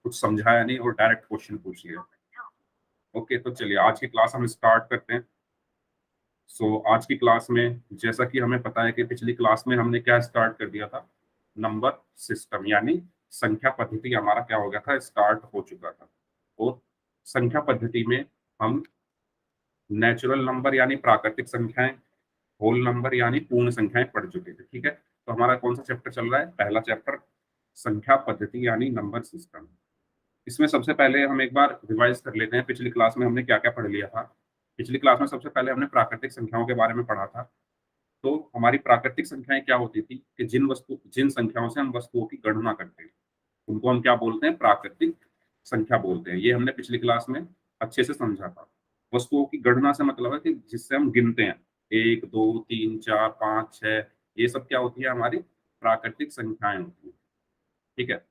कुछ समझाया नहीं और डायरेक्ट क्वेश्चन पूछ लिया। ओके, तो चलिए आज की क्लास हम स्टार्ट करते हैं। आज की क्लास में जैसा कि हमें पता है कि पिछली क्लास में हमने क्या स्टार्ट कर दिया था, नंबर सिस्टम यानी संख्या पद्धति हमारा क्या हो गया था, स्टार्ट हो चुका था। और संख्या पद्धति में हम नेचुरल नंबर यानी प्राकृतिक संख्याएं, होल नंबर यानी पूर्ण संख्याएं पढ़ चुके थे। ठीक है, तो हमारा कौन सा चैप्टर चल रहा है, पहला चैप्टर संख्या पद्धति यानी नंबर सिस्टम। इसमें सबसे पहले हम एक बार रिवाइज कर लेते हैं पिछली क्लास में हमने क्या क्या पढ़ लिया था। पिछली क्लास में सबसे पहले हमने प्राकृतिक संख्याओं के बारे में पढ़ा था। तो हमारी प्राकृतिक संख्याएं क्या होती थी कि जिन संख्याओं से हम वस्तुओं की गणना करते हैं उनको हम क्या बोलते हैं, प्राकृतिक संख्या बोलते हैं। ये हमने पिछली क्लास में अच्छे से समझा था। वस्तुओं की गणना से मतलब है कि जिससे हम गिनते हैं, 1 2 3 4 5 6, ये सब क्या होती है, हमारी प्राकृतिक संख्याएं होती हैं। ठीक है,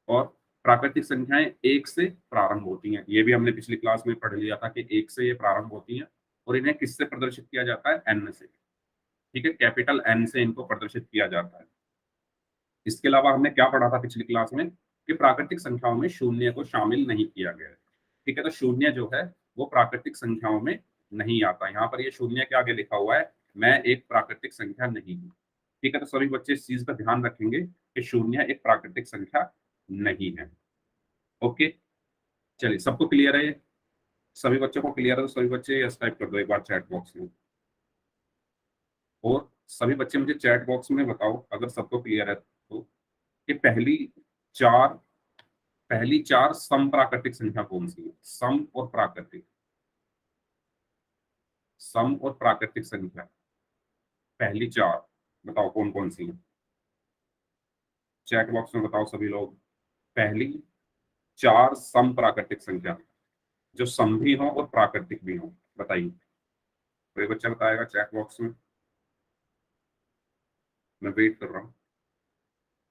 और प्राकृतिक संख्याएं एक से प्रारंभ होती हैं। ये भी हमने पिछली क्लास में पढ़ लिया था कि एक से ये प्रारंभ होती हैं और इन्हें किससे प्रदर्शित किया जाता है, एन से। ठीक है, कैपिटल एन से इनको प्रदर्शित किया जाता है। इसके अलावा हमने क्या पढ़ा था पिछली क्लास में कि प्राकृतिक संख्याओं में शून्य को शामिल नहीं किया गया है। ठीक है, तो शून्य जो है वो प्राकृतिक संख्याओं में नहीं आता। यहाँ पर ये शून्य के आगे लिखा हुआ है, मैं एक प्राकृतिक संख्या नहीं हूँ। ठीक है, तो सभी बच्चे इस चीज का ध्यान रखेंगे कि शून्य एक प्राकृतिक संख्या नहीं है। ओके, चलिए सबको क्लियर है ये? सभी बच्चों को क्लियर है तो सभी बच्चे यस टाइप कर दो एक बार चैट बॉक्स में। और सभी बच्चे मुझे चैट बॉक्स में बताओ अगर सबको क्लियर है तो, कि चार पहली चार सम प्राकृतिक संख्या कौन सी है? सम और प्राकृतिक संख्या पहली चार बताओ कौन कौन सी है? चैट बॉक्स में बताओ सभी लोग। पहली चार सम प्राकृतिक संख्या जो सम भी हो और प्राकृतिक भी हो, बताइए। कोई बच्चा बताएगा चैट बॉक्स में? मैं वेट कर रहा हूँ।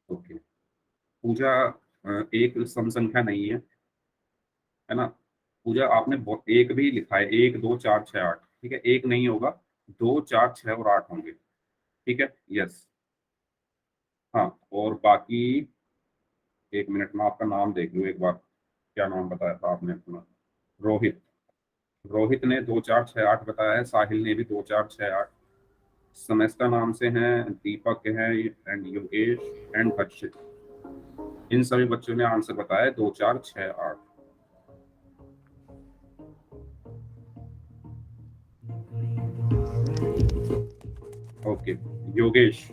ओके, पूजा एक सम संख्या नहीं है ना? पूजा आपने एक भी लिखा है, 1 2 4 6 8। ठीक है, एक नहीं होगा, 2 4 6 और 8 होंगे। ठीक है, यस। हाँ, और बाकी एक मिनट में आपका नाम देख लूँ एक बार। क्या नाम बताया था आपने अपना? रोहित। रोहित ने 2 4 6 8 बताया है, साहिल ने भी 2 4 6 8। समस्ता नाम से हैं, दीपक है एंड योगेश एंड हर्षित। इन सभी बच्चों ने आंसर बताया 2 4 6 8। ओके, योगेश,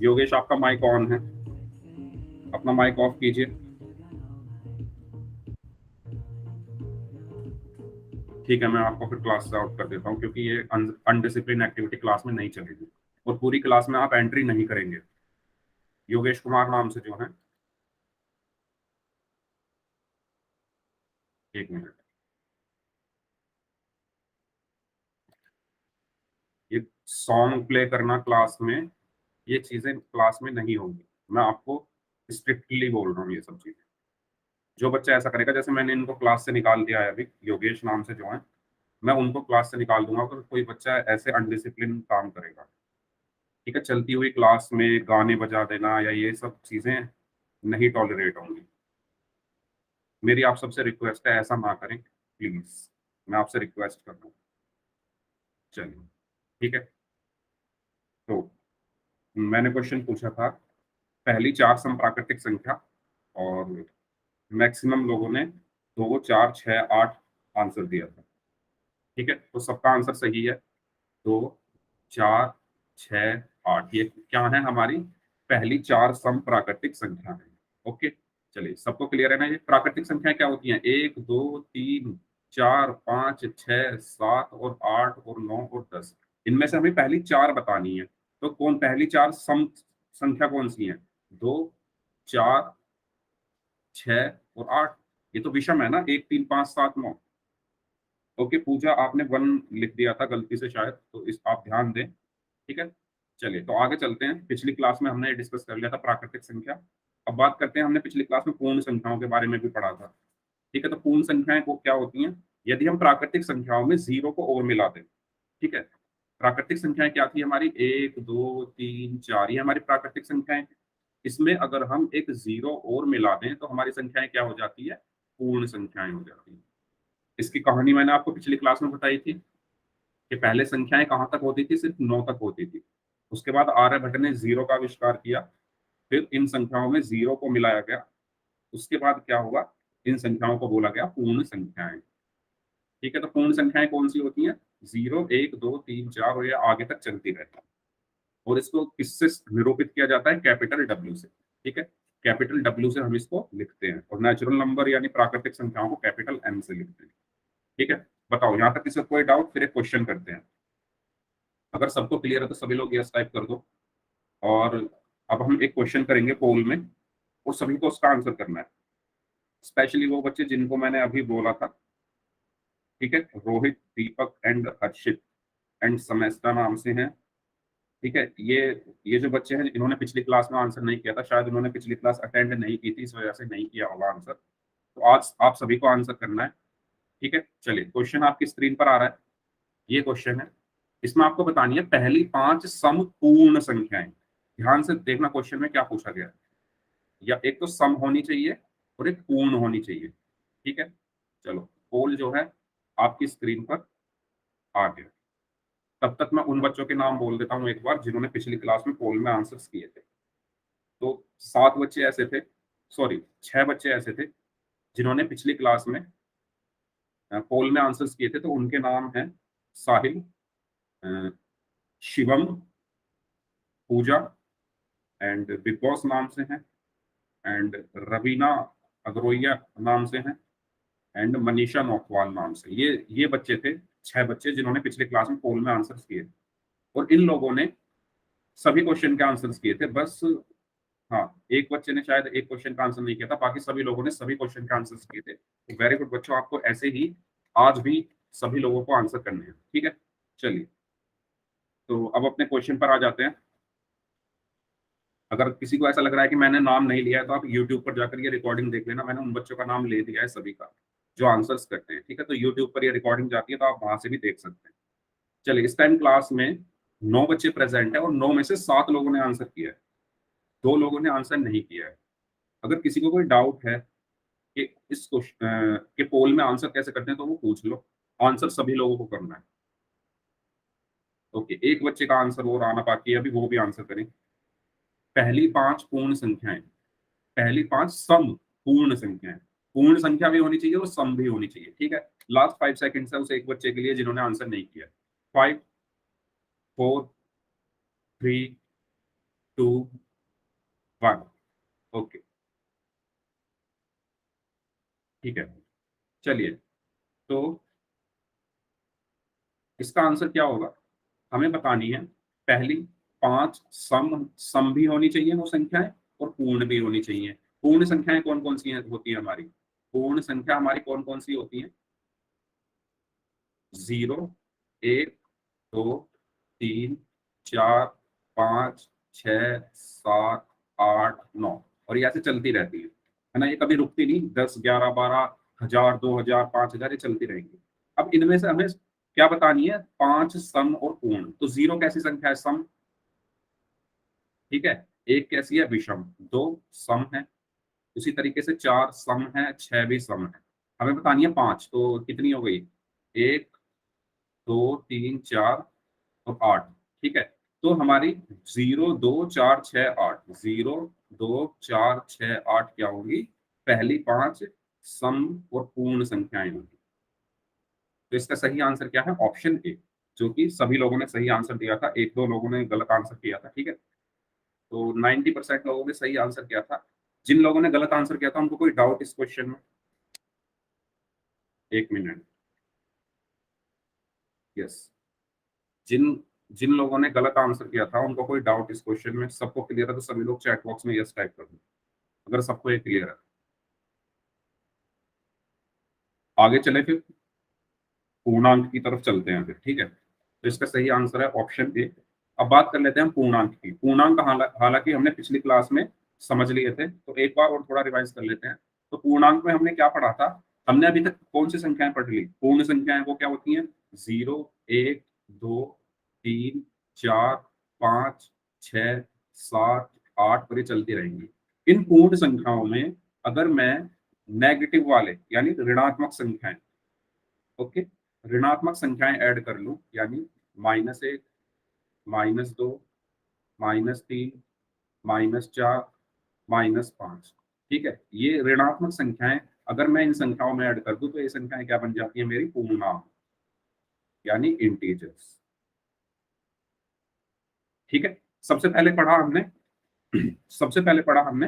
योगेश आपका माइक ऑन है, अपना माइक ऑफ कीजिए। ठीक है, मैं आपको फिर क्लास से आउट कर देता हूँ क्योंकि ये अनडिसिप्लिन एक्टिविटी क्लास में नहीं चलेगी और पूरी क्लास में आप एंट्री नहीं करेंगे। योगेश कुमार नाम से जो है, एक मिनट, ये सॉन्ग प्ले करना क्लास में, ये चीजें क्लास में नहीं होंगी। मैं आपको स्ट्रिक्टली बोल रहा हूँ ये सब चीजें। जो बच्चा ऐसा करेगा, जैसे मैंने इनको क्लास से निकाल दिया है अभी, योगेश नाम से जो है, मैं उनको क्लास से निकाल दूंगा अगर कोई बच्चा ऐसे अनडिसिप्लिन काम करेगा। ठीक है, चलती हुई क्लास में गाने बजा देना या ये सब चीजें नहीं टॉलरेट होंगी। मेरी आप सबसे रिक्वेस्ट है ऐसा ना करें प्लीज, मैं आपसे रिक्वेस्ट कर रहा हूँ। चलिए, ठीक है, तो मैंने क्वेश्चन पूछा था पहली चार सम प्राकृतिक संख्या, और मैक्सिमम लोगों ने 2 4 6 8 आंसर दिया था। ठीक है, तो सबका आंसर सही है। 2 4 6 8 ये क्या है, हमारी पहली चार सम प्राकृतिक संख्या है। ओके, चलिए सबको क्लियर है ना? ये प्राकृतिक संख्याएं क्या होती हैं, 1 2 3 4 5 6 7 और 8 और 9 और 10। इनमें से हमें पहली चार बतानी है। तो कौन पहली चार सम संख्या कौन सी है? 2 4 6 और 8। ये तो विषम है ना, 1 3 5 7 9। ओके, पूजा आपने 1 लिख दिया था गलती से शायद, तो इस आप ध्यान दें। ठीक है, चलिए तो आगे चलते हैं। पिछली क्लास में हमने डिस्कस कर लिया था प्राकृतिक संख्या। अब बात करते हैं, हमने पिछली क्लास में पूर्ण संख्याओं के बारे में भी पढ़ा था। ठीक है, तो पूर्ण संख्याएं को क्या होती हैं? यदि हम प्राकृतिक संख्याओं में जीरो को और मिला दें। ठीक है, प्राकृतिक संख्याएं क्या थी हमारी, 1 2 3 4, ये हमारी प्राकृतिक संख्याएं। इसमें अगर हम एक जीरो और मिला दें तो हमारी संख्याएं क्या हो जाती है, पूर्ण संख्याएं हो जाती है। इसकी कहानी मैंने आपको पिछली क्लास में बताई थी कि पहले संख्याएं कहाँ तक होती थी, सिर्फ 9 तक होती थी। उसके बाद आर्यभट्ट ने जीरो का आविष्कार किया, फिर इन संख्याओं में जीरो को मिलाया गया। उसके बाद क्या हुआ, इन संख्याओं को बोला गया पूर्ण संख्याएं। ठीक है, तो पूर्ण संख्याएं कौन सी होती हैं, 0 1 2 3 4 और ये आगे तक चलती रहती है। और इसको किससे निरूपित किया जाता है, कैपिटल डब्ल्यू से। ठीक है, कैपिटल डब्ल्यू से हम इसको लिखते हैं, और नेचुरल नंबर यानी प्राकृतिक संख्याओं को कैपिटल एम से लिखते हैं। ठीक है, बताओ यहाँ तक किसी को कोई डाउट, फिर एक क्वेश्चन करते हैं। अगर सबको क्लियर है तो सभी लोग यस टाइप कर दो। और अब हम एक क्वेश्चन करेंगे पोल में, और सभी को उसका आंसर करना है, स्पेशली वो बच्चे जिनको मैंने अभी बोला था। ठीक है, रोहित, दीपक एंड हर्षित एंड समस्ता नाम से हैं। ठीक है, ये जो बच्चे हैं इन्होंने पिछली क्लास में आंसर नहीं किया था, शायद उन्होंने पिछली क्लास अटेंड नहीं की थी, इस वजह से नहीं किया होगा आंसर। तो आज आप सभी को आंसर करना है। ठीक है, चलिए क्वेश्चन आपकी स्क्रीन पर आ रहा है। ये क्वेश्चन है, इसमें आपको बतानी है पहली 5 समपूर्ण संख्याएं। ध्यान से देखना क्वेश्चन में क्या पूछा गया है। या एक तो सम होनी चाहिए और एक पूर्ण होनी चाहिए। ठीक है, चलो पोल जो है आपकी स्क्रीन पर आ गया। तब तक मैं उन बच्चों के नाम बोल देता हूँ एक बार जिन्होंने पिछली क्लास में पोल में आंसर्स किए थे। तो 7 बच्चे ऐसे थे, सॉरी 6 बच्चे ऐसे थे जिन्होंने पिछली क्लास में पोल में आंसर्स किए थे। तो उनके नाम हैं साहिल, अ, शिवम, पूजा एंड बिग बॉस नाम से हैं, एंड रवीना अग्रोइया नाम से हैं, एंड मनीषा नौखवाल नाम से। ये बच्चे थे, 6 बच्चे जिन्होंने पिछली क्लास में पोल में आंसर्स किए। और इन लोगों ने सभी क्वेश्चन के आंसर्स किए थे, बस हाँ एक बच्चे ने शायद एक क्वेश्चन का आंसर नहीं किया था, बाकी सभी लोगों ने सभी क्वेश्चन के आंसर्स किए थे। वेरी गुड बच्चों, आपको ऐसे ही आज भी सभी लोगों को आंसर करने हैं। ठीक है, चलिए तो अब अपने क्वेश्चन पर आ जाते हैं। अगर किसी को ऐसा लग रहा है कि मैंने नाम नहीं लिया है तो आप यूट्यूब पर जाकर ये रिकॉर्डिंग देख लेना, मैंने उन बच्चों का नाम ले दिया है सभी का जो आंसर्स करते हैं। ठीक है, तो यूट्यूब पर ये रिकॉर्डिंग जाती है तो आप वहां से भी देख सकते हैं। चलिए, इस टाइम क्लास में 9 बच्चे प्रेजेंट है और 9 में से 7 लोगों ने आंसर किया है, 2 लोगों ने आंसर नहीं किया है। अगर किसी को कोई डाउट है कि इस क्वेश्चन के पोल में आंसर कैसे करते हैं तो वो पूछ लो, आंसर सभी लोगों को करना है। ओके, एक बच्चे का आंसर और आना बाकी है, अभी वो भी आंसर करें। पहली 5 पूर्ण संख्याएं, पहली 5 सम पूर्ण संख्याएं, पूर्ण संख्या भी होनी चाहिए और सम भी होनी चाहिए। ठीक है, लास्ट 5 सेकंड है उस एक बच्चे के लिए जिन्होंने आंसर नहीं किया। 5 4 3 2 1। ओके, ठीक है, चलिए तो इसका आंसर क्या होगा, हमें बतानी है पहली 5 सम भी होनी चाहिए वो संख्याएं, और पूर्ण भी होनी चाहिए। पूर्ण संख्याएं कौन कौन सी होती है हमारी, पूर्ण संख्या हमारी कौन कौन सी होती है, 0 1 2 3 4 5 6 7 8 9, और ये ऐसे चलती रहती है ना, ये कभी रुकती नहीं। 10 11 12 1000 2000 5000 ये चलती रहेंगी। अब इनमें से हमें क्या बतानी है, 5 सम और पूर्ण। तो 0 कैसी संख्या है, सम। ठीक है, 1 कैसी है, विषम। 2 सम है, उसी तरीके से 4 सम है, 6 भी सम है। हमें बतानी है 5, तो कितनी हो गई, 1 2 3 4 और 8। ठीक है, तो हमारी 0 2 4 6 8, 0 2 4 6 8 क्या होगी, पहली 5 सम और पूर्ण संख्याएं होंगी। तो इसका सही आंसर क्या है, ऑप्शन ए, जो कि सभी लोगों ने सही आंसर दिया था, 1 2 लोगों ने गलत आंसर किया था। ठीक है, तो 90% लोगों ने सही आंसर किया था। जिन लोगों ने गलत आंसर किया था उनको कोई डाउट इस क्वेश्चन में, एक मिनट। यस, जिन जिन लोगों ने गलत आंसर किया था उनको कोई डाउट इस क्वेश्चन में, सबको क्लियर है तो सभी लोग चैट बॉक्स में यस टाइप कर दो अगर सबको ये क्लियर है। आगे चले फिर पूर्णांक की तरफ चलते हैं फिर। ठीक है, तो इसका सही आंसर है ऑप्शन ए। अब बात कर लेते हैं हम पूर्णांक की। पूर्णांक हालांकि हमने पिछली क्लास में समझ लिए थे, तो एक बार और थोड़ा रिवाइज कर लेते हैं। तो पूर्णांक में हमने क्या पढ़ा था, हमने अभी तक कौन सी संख्याएं पढ़ ली, पूर्ण संख्याएं वो क्या होती हैं, 0 1 2 3 4 5 6 7 8 पर ये चलती रहेंगी। इन पूर्ण संख्याओं में अगर मैं नेगेटिव वाले यानी ऋणात्मक संख्याएं, ओके, ऋणात्मक संख्याएं ऐड कर लूं, यानी -1, -2, -3, -4, -5, ठीक है, ये ऋणात्मक संख्याएं अगर मैं इन संख्याओं में ऐड कर दूं तो ये संख्याएं क्या बन जाती है मेरी? पूर्णांक यानी इंटीजर्स। ठीक है, सबसे पहले पढ़ा हमने सबसे पहले पढ़ा हमने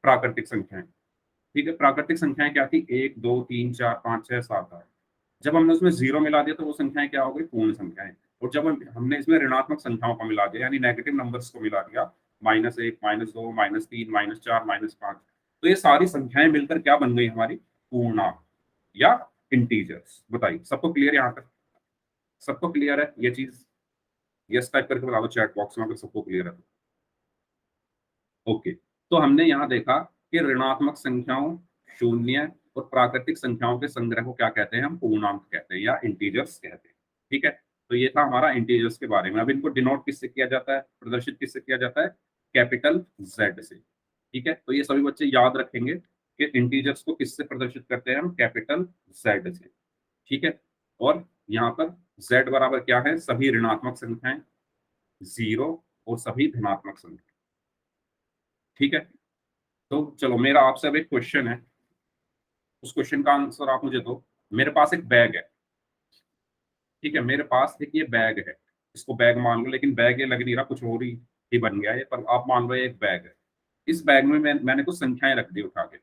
प्राकृतिक संख्याएं। ठीक है, प्राकृतिक संख्याएं क्या थी? 1, 2, 3, 4, 5, 6, 7, 8। जब हमने उसमें जीरो मिला दिया तो वो संख्याएं क्या हो गई? पूर्ण संख्याएं। और जब हमने इसमें ऋणात्मक संख्याओं को मिला दिया यानी नेगेटिव नंबर्स को मिला दिया, -1, -2, -3, -4, -5, तो ये सारी संख्याएं मिलकर क्या बन गई हमारी? पूर्णांक या इंटीजर्स। बताइए, सबको क्लियर यहाँ तक? सबको क्लियर है ये चीज? यस टाइप करके बता दो चैट बॉक्स में अगर सबको क्लियर है तो। ओके, तो हमने यहाँ देखा कि ऋणात्मक संख्याओं, शून्य और प्राकृतिक संख्याओं के संग्रह को क्या कहते हैं? हम पूर्णांक कहते हैं या इंटीजर्स कहते हैं। ठीक है, तो ये था हमारा इंटीजर्स के बारे में। अब इनको डिनोट किससे किया जाता है, प्रदर्शित किससे किया जाता है? कैपिटल जेड से। ठीक है, तो ये सभी बच्चे याद रखेंगे कि इंटीजर्स को किससे प्रदर्शित करते हैं हम? कैपिटल जेड से। ठीक है, और यहाँ पर जेड बराबर क्या है? सभी ऋणात्मक संख्याएं, जीरो और सभी धनात्मक संख्या। ठीक है, तो चलो मेरा आपसे अब एक क्वेश्चन है, उस क्वेश्चन का आंसर आप मुझे दो। मेरे पास एक बैग है, ठीक है, मेरे पास एक ये बैग है, इसको बैग मान लो, लेकिन बैग ये लग नहीं रहा, कुछ और ही बन गया है, पर आप मान लो ये एक बैग है। इस बैग में मैंने कुछ संख्याएं रख दी उठा के।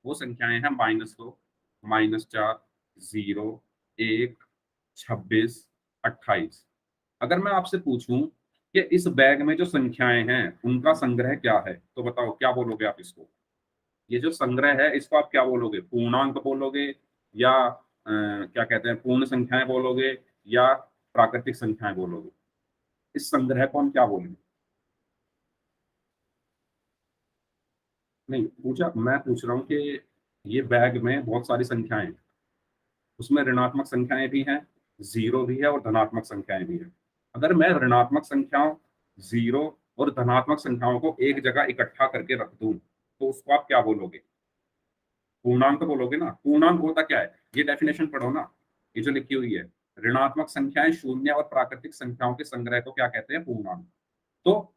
वो संख्याएं हैं -2, -4, 0, 1, 26, 28। अगर मैं आपसे पूछूं कि इस बैग में जो संख्याएं हैं उनका संग्रह क्या है, तो बताओ क्या बोलोगे आप इसको? ये जो संग्रह है इसको आप क्या बोलोगे? पूर्णांक बोलोगे या क्या कहते हैं, पूर्ण संख्याएं बोलोगे या प्राकृतिक संख्याएं बोलोगे? इस संग्रह को हम क्या बोलेंगे? नहीं पूछा, मैं पूछ रहा हूँ कि ये बैग में बहुत सारी संख्याएं हैं, उसमें ऋणात्मक संख्याएं भी हैं, जीरो भी है और धनात्मक संख्याएं भी हैं। अगर मैं ऋणात्मक संख्याओं, जीरो और धनात्मक संख्याओं को एक जगह इकट्ठा करके रख दूं तो उसको आप क्या बोलोगे? पूर्णांक बोलोगे ना। पूर्णांक होता क्या है? ये डेफिनेशन पढ़ो ना, ये जो लिखी हुई है, ऋणात्मक संख्याएं, शून्य और प्राकृतिक संख्याओं के संग्रह को क्या कहते हैं? पूर्णांक। तो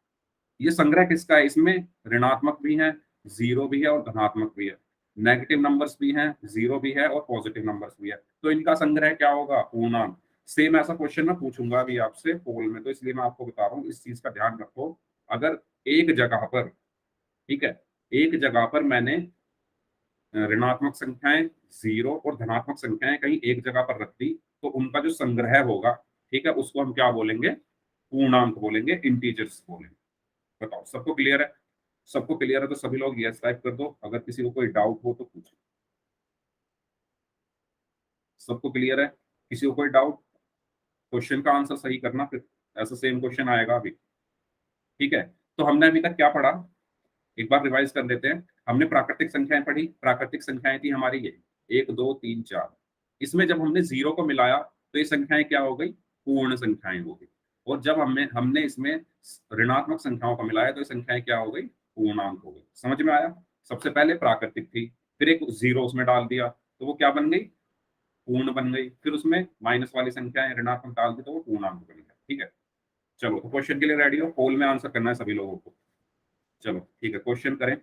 ये संग्रह किसका है? इसमें ऋणात्मक भी है, जीरो भी है और धनात्मक भी है, नेगेटिव नंबर्स भी हैं, जीरो भी है और पॉजिटिव नंबर्स भी है, तो इनका संग्रह क्या होगा? पूर्णांक। सेम ऐसा क्वेश्चन मैं पूछूंगा भी आपसे पोल में, तो इसलिए मैं आपको बता रहा हूँ, इस चीज का ध्यान रखो। अगर एक जगह पर, ठीक है, एक जगह पर मैंने ऋणात्मक संख्याएं, जीरो और धनात्मक संख्याएं कहीं एक जगह पर रख दी, तो उनका जो संग्रह होगा, ठीक है, उसको हम क्या बोलेंगे? पूर्णांक बोलेंगे, इंटीजर्स बोलेंगे। बताओ सबको क्लियर है? सबको क्लियर है तो सभी लोग यस टाइप कर दो, अगर किसी को कोई डाउट हो तो पूछो। सबको क्लियर है? किसी को कोई डाउट? क्वेश्चन का आंसर सही करना, फिर ऐसा सेम क्वेश्चन आएगा अभी। ठीक है, तो हमने अभी तक क्या पढ़ा, एक बार रिवाइज कर लेते हैं। हमने प्राकृतिक संख्याएं पढ़ी। प्राकृतिक संख्याएं थी हमारी ये 1, 2, 3, 4। इसमें जब हमने जीरो को मिलाया तो ये संख्याएं क्या हो गई? पूर्ण संख्याएं हो गई। और जब हमने हमने इसमें ऋणात्मक संख्याओं को मिलाया तो ये संख्याएं क्या हो गई? पूर्णांक हो गई। समझ में आया? सबसे पहले प्राकृतिक थी, फिर एक जीरो उसमें डाल दिया तो वो क्या बन गई? पूर्ण बन गई। फिर उसमें माइनस वाली संख्याएं ऋणात्मक डाल दी तो वो पूर्णांक बन गया। ठीक है, चलो तो क्वेश्चन के लिए रेडी हो? पोल में आंसर करना है सभी लोगों को। चलो ठीक है, क्वेश्चन करें।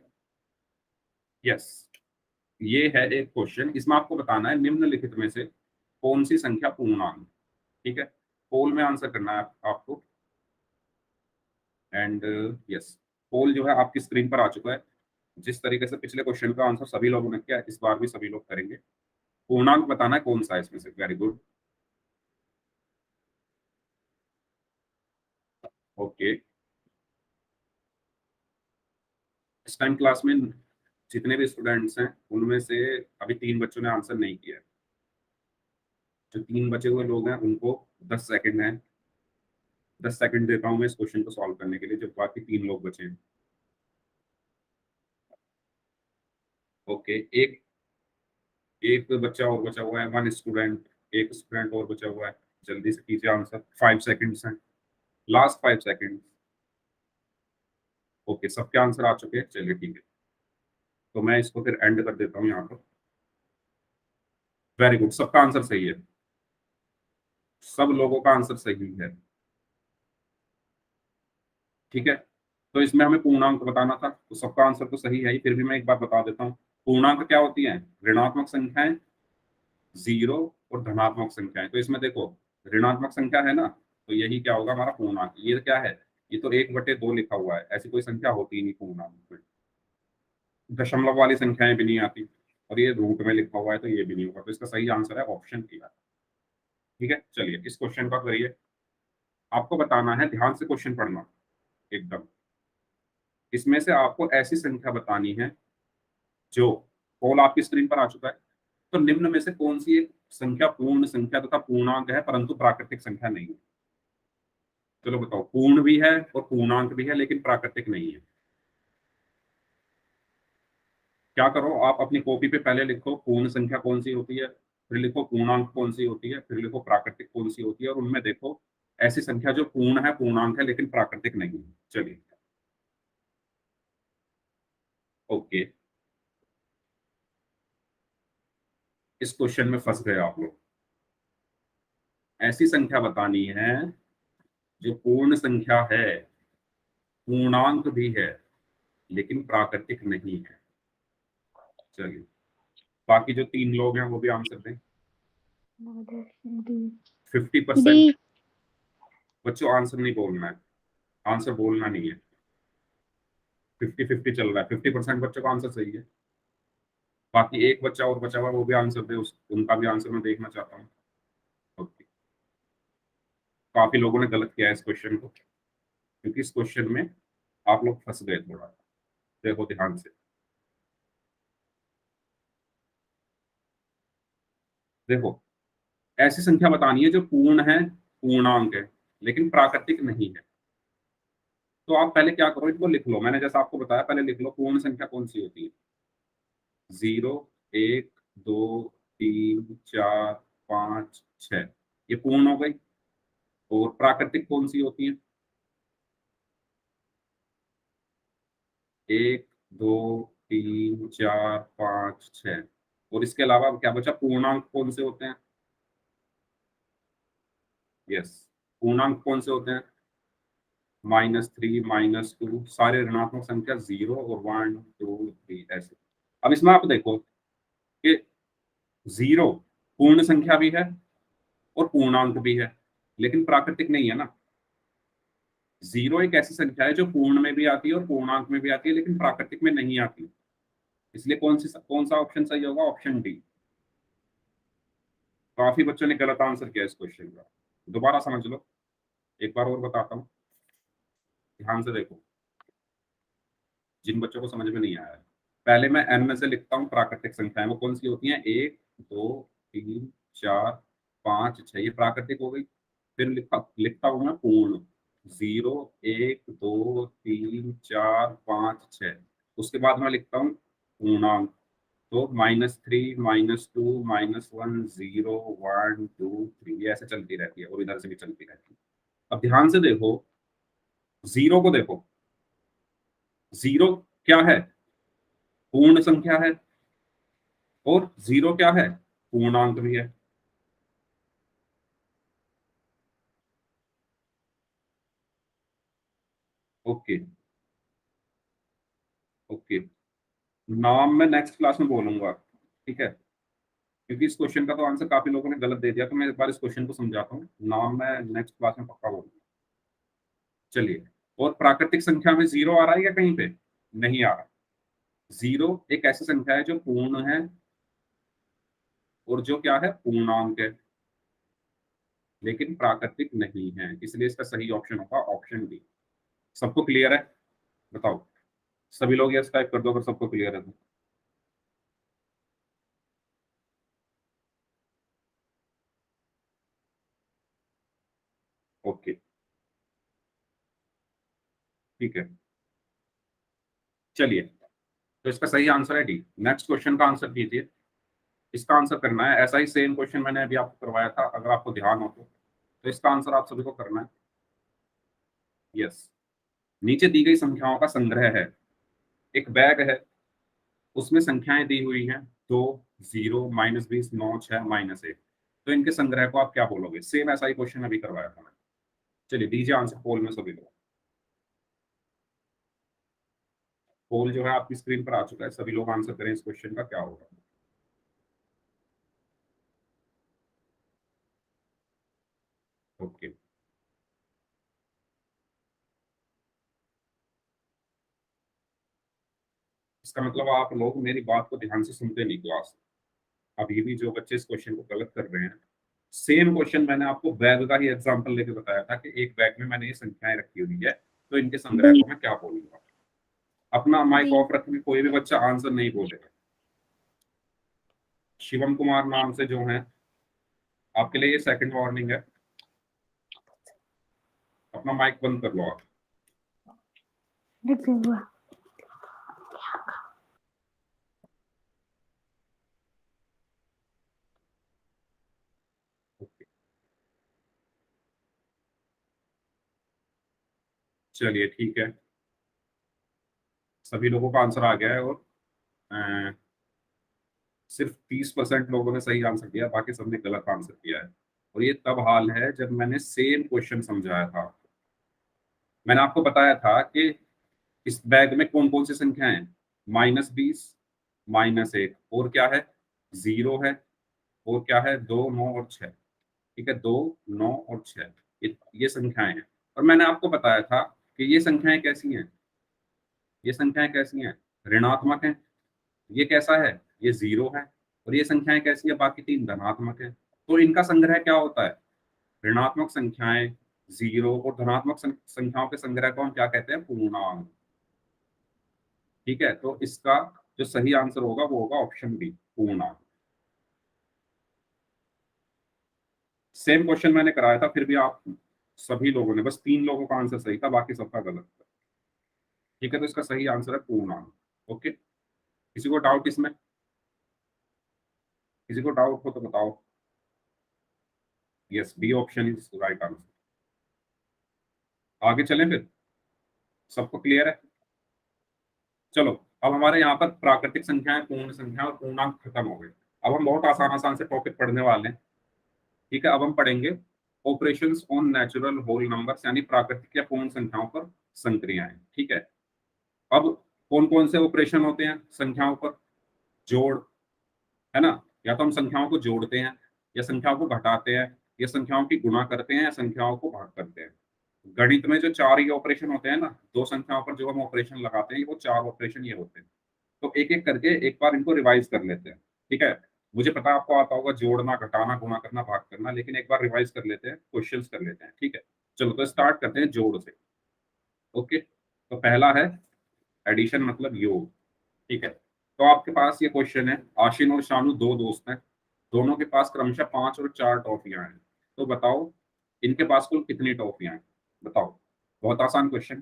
यस, ये है एक क्वेश्चन, इसमें आपको बताना है निम्नलिखित में से कौन सी संख्या पूर्णांक। ठीक है, पोल में आंसर करना है आपको। एंड यस, पोल जो है आपकी स्क्रीन पर आ चुका है। जिस तरीके से पिछले क्वेश्चन का आंसर सभी लोगों ने किया, इस बार भी सभी लोग करेंगे। पूर्णांक बताना है कौन सा है इसमें से। Very good. ओके, इस टाइम क्लास में जितने भी स्टूडेंट्स हैं उनमें से अभी 3 बच्चों ने आंसर नहीं किया है। जो 3 बचे हुए लोग हैं उनको 10 सेकंड है, 10 सेकंड देता हूँ मैं इस क्वेश्चन को सॉल्व करने के लिए, जो बाकी 3 लोग बचे हैं। ओके, एक एक बच्चा और बचा हुआ है, वन स्टूडेंट, एक स्टूडेंट और बचा हुआ है। जल्दी से कीजिए आंसर, 5 सेकंड्स हैं, लास्ट 5 सेकंड। ओके, सबके आंसर आ चुके हैं, चलिए ठीक है। तो मैं इसको फिर एंड कर देता हूँ यहाँ पर। वेरी गुड, सबका आंसर सही है, सब लोगों का आंसर सही है। ठीक है, तो इसमें हमें पूर्णांक बताना था, तो सबका आंसर तो सही है ही, फिर भी मैं एक बार बता देता हूँ। पूर्णांक क्या होती है? ऋणात्मक संख्याएं, जीरो और धनात्मक संख्याएं। तो इसमें देखो, ऋणात्मक संख्या है ना, तो यही क्या होगा हमारा पूर्णांक। ये क्या है? ये तो 1/2 लिखा हुआ है, ऐसी कोई संख्या होती ही नहीं पूर्णांक में। दशमलव वाली संख्याएं भी नहीं आती, और ये रूट में लिखा हुआ है तो ये भी नहीं होगा, तो इसका सही आंसर है ऑप्शन डी। ठीक है, चलिए इस क्वेश्चन का करिए। आपको बताना है, ध्यान से क्वेश्चन पढ़ना एकदम। इसमें से आपको ऐसी संख्या बतानी है जो, पोल आपकी स्क्रीन पर आ चुका है, तो निम्न में से कौन सी एक संख्या पूर्ण संख्या तथा पूर्णांक है परंतु प्राकृतिक संख्या नहीं है? चलो बताओ, पूर्ण भी है और पूर्णांक भी है लेकिन प्राकृतिक नहीं है। क्या करो, आप अपनी कॉपी पे पहले लिखो पूर्ण संख्या कौन सी होती है, फिर लिखो पूर्णांक कौन सी होती है, फिर लिखो प्राकृतिक कौन सी होती है, और उनमें देखो ऐसी संख्या जो पूर्ण है, पूर्णांक है लेकिन प्राकृतिक नहीं है। चलिए, ओके, इस क्वेश्चन में फंस गए आप लोग। ऐसी संख्या बतानी है जो पूर्ण संख्या है, पूर्णांक भी है लेकिन प्राकृतिक नहीं है। चलिए, बाकी जो 3 लोग हैं वो भी आंसर दें। डी। 50%। बच्चों आंसर नहीं बोलना है, आंसर बोलना नहीं है। 50-50 चल रहा है, 50% बच्चों का आंसर सही है। बाकी एक बच्चा और बचा हुआ है, वो भी आंसर दे, उनका भी आंसर मैं देखना चाहता हूँ। ओके, काफी लोगों ने गलत किया है इस क्वेश्चन को, क्योंकि इस क्वेश्चन में आप लोग फंस गए थोड़ा। देखो ध्यान से, देखो, ऐसी संख्या बतानी है जो पूर्ण है, पूर्णांक है लेकिन प्राकृतिक नहीं है। तो आप पहले क्या करो, इनको लिख लो, मैंने जैसा आपको बताया, पहले लिख लो पूर्ण संख्या कौन सी होती है। 0, 1, 2, 3, 4, 5, 6, ये पूर्ण हो गई। और प्राकृतिक कौन सी होती है? 1, 2, 3, 4, 5, 6। और इसके अलावा क्या बचा? पूर्णांक कौन से होते हैं? यस, पूर्णांक कौन से होते हैं? -3, -2, सारे ऋणात्मक संख्या, 0 और 1, 2, 3 ऐसे। अब इसमें आप देखो कि 0 पूर्ण संख्या भी है और पूर्णांक भी है लेकिन प्राकृतिक नहीं है ना। 0 एक ऐसी संख्या है जो पूर्ण में भी आती है और पूर्णांक में भी आती है लेकिन प्राकृतिक में नहीं आती। इसलिए कौन सा ऑप्शन सही होगा? Option D. काफी बच्चों ने गलत आंसर किया इस क्वेश्चन का, दोबारा समझ लो, एक बार और बताता हूँ, ध्यान से देखो, जिन बच्चों को समझ में नहीं आया है। पहले मैं एन में से लिखता हूँ प्राकृतिक संख्याएं, वो कौन सी होती हैं? 1, 2, 3, 4, 5, 6, ये प्राकृतिक हो गई। फिर लिखता हूँ मैं पूर्ण, 0, 1, 2, 3, 4, 5, 6। उसके बाद मैं लिखता हूँ पूर्णांक, तो -3, -2, -1, 0, 1, 2, 3, ये ऐसे चलती रहती है और इधर से भी चलती रहती है। अब ध्यान से देखो, 0 को देखो, 0 क्या है? पूर्ण संख्या है, और 0 क्या है? पूर्णांक भी है। ओके, ओके, नाम मैं नेक्स्ट क्लास में बोलूंगा, ठीक है, क्योंकि इस क्वेश्चन का तो आंसर काफी लोगों ने गलत दे दिया, तो मैं एक बार इस क्वेश्चन को समझाता हूँ। नाम मैं नेक्स्ट क्लास में पक्का बोलूंगा। चलिए, और प्राकृतिक संख्या में 0 आ रहा है या कहीं पे? नहीं आ रहा। 0 एक ऐसी संख्या है जो पूर्ण है और जो क्या है? पूर्णांक है लेकिन प्राकृतिक नहीं है, इसलिए इसका सही ऑप्शन होगा ऑप्शन डी। सबको क्लियर है? बताओ, सभी लोग यस टाइप कर दो अगर सबको क्लियर है तो। ओके, ठीक है, चलिए, तो इसका सही आंसर है डी। नेक्स्ट क्वेश्चन का आंसर कीजिए। इसका आंसर करना है, ऐसा ही सेम क्वेश्चन मैंने अभी आपको करवाया था, अगर आपको ध्यान हो तो इसका आंसर आप सभी को करना है। यस, नीचे दी गई संख्याओं का संग्रह है। एक बैग है, उसमें संख्याएं दी हुई हैं 2, 0, -20, 9, 6, -1। तो इनके संग्रह को आप क्या बोलोगे? सेम ऐसा ही क्वेश्चन अभी करवाया था मैंने। चलिए दीजिए आंसर पोल में सभी लोग। पोल जो है आपकी स्क्रीन पर आ चुका है, सभी लोग आंसर करें इस क्वेश्चन का क्या होगा। ओके, इसका मतलब आप लोग मेरी बात को ध्यान से सुनते नहीं क्लास। अभी भी जो बच्चे इस क्वेश्चन को गलत कर रहे हैं, सेम क्वेश्चन मैंने आपको बैग का ही एग्जांपल लेके बताया था कि एक बैग में मैंने ये संख्याएं रखी हुई है, तो इनके संग्रह डी को मैं क्या बोलूंगा। अपना माइक डी ऑफ रखें, कोई भी बच्चा आंसर नहीं बोलेगा। शिवम कुमार नाम से जो है, आपके लिए ये सेकंड वार्निंग है, अपना माइक बंद कर लो आप। लिखूंगा। ओके, चलिए ठीक है, सभी लोगों का आंसर आ गया है और अ, सिर्फ 30% लोगों ने सही आंसर दिया, बाकी सबने गलत आंसर दिया है। और ये तब हाल है जब मैंने सेम क्वेश्चन समझाया था। मैंने आपको बताया था कि इस बैग में कौन कौन सी संख्या है, -20, -1, और क्या है, 0 है, और क्या है, 2, 9 और 6। ठीक है, 2, 9 और 6, ये संख्याएं हैं। और मैंने आपको बताया था कि ये संख्याएं कैसी हैं, ये संख्याएं कैसी हैं, ऋणात्मक हैं। ये कैसा है, ये 0 है। और ये संख्याएं कैसी है, बाकी तीन धनात्मक है। तो इनका संग्रह क्या होता है, ऋणात्मक संख्याएं, 0 और धनात्मक संख्याओं के संग्रह को हम क्या कहते हैं, पूर्णांक। ठीक है, तो इसका जो सही आंसर होगा वो होगा ऑप्शन बी, पूर्णांक। सेम क्वेश्चन मैंने कराया था, फिर भी आप सभी लोगों ने, बस 3 लोगों का आंसर सही था, बाकी सबका गलत था। ठीक है, तो इसका सही आंसर है पूर्णांक। ओके, किसी को डाउट इसमें, किसी को डाउट हो तो बताओ। Yes, B option is right answer. आगे चलें फिर, सबको क्लियर है? चलो, अब हमारे यहाँ पर प्राकृतिक संख्याएं, पूर्ण संख्या और पूर्णांक खत्म हो गए। अब हम बहुत आसान आसान से टॉपिक पढ़ने वाले हैं। ठीक है, अब हम पढ़ेंगे operations on natural whole numbers, यानी प्राकृतिक या पूर्ण संख्याओं पर संक्रियाएं। ठीक है, अब कौन कौन से ऑपरेशन होते हैं संख्याओं पर? जोड़, है ना, या तो हम संख्याओं को जोड़ते हैं, या संख्याओं को घटाते हैं, या संख्याओं की गुणा करते हैं, या संख्याओं को भाग करते हैं। गणित में जो चार ये ऑपरेशन होते हैं ना, दो संख्याओं पर जो हम ऑपरेशन लगाते हैं, वो चार ऑपरेशन ये होते हैं। तो एक एक करके एक बार इनको रिवाइज कर लेते हैं। ठीक है, मुझे पता है आपको आता होगा जोड़ना, घटाना, गुणा करना, भाग करना, लेकिन एक बार रिवाइज कर लेते हैं, क्वेश्चंस कर लेते हैं। ठीक है, चलो तो स्टार्ट करते हैं जोड़ से। ओके, तो पहला है एडिशन, मतलब योग। ठीक है, तो आपके पास ये क्वेश्चन है, आशिन और शानू दो दोस्त हैं, दोनों के पास क्रमशः 5 और 4 टॉफियां हैं। तो बताओ इनके पास कुल कितनी टॉफियां हैं? बताओ, बहुत आसान क्वेश्चन।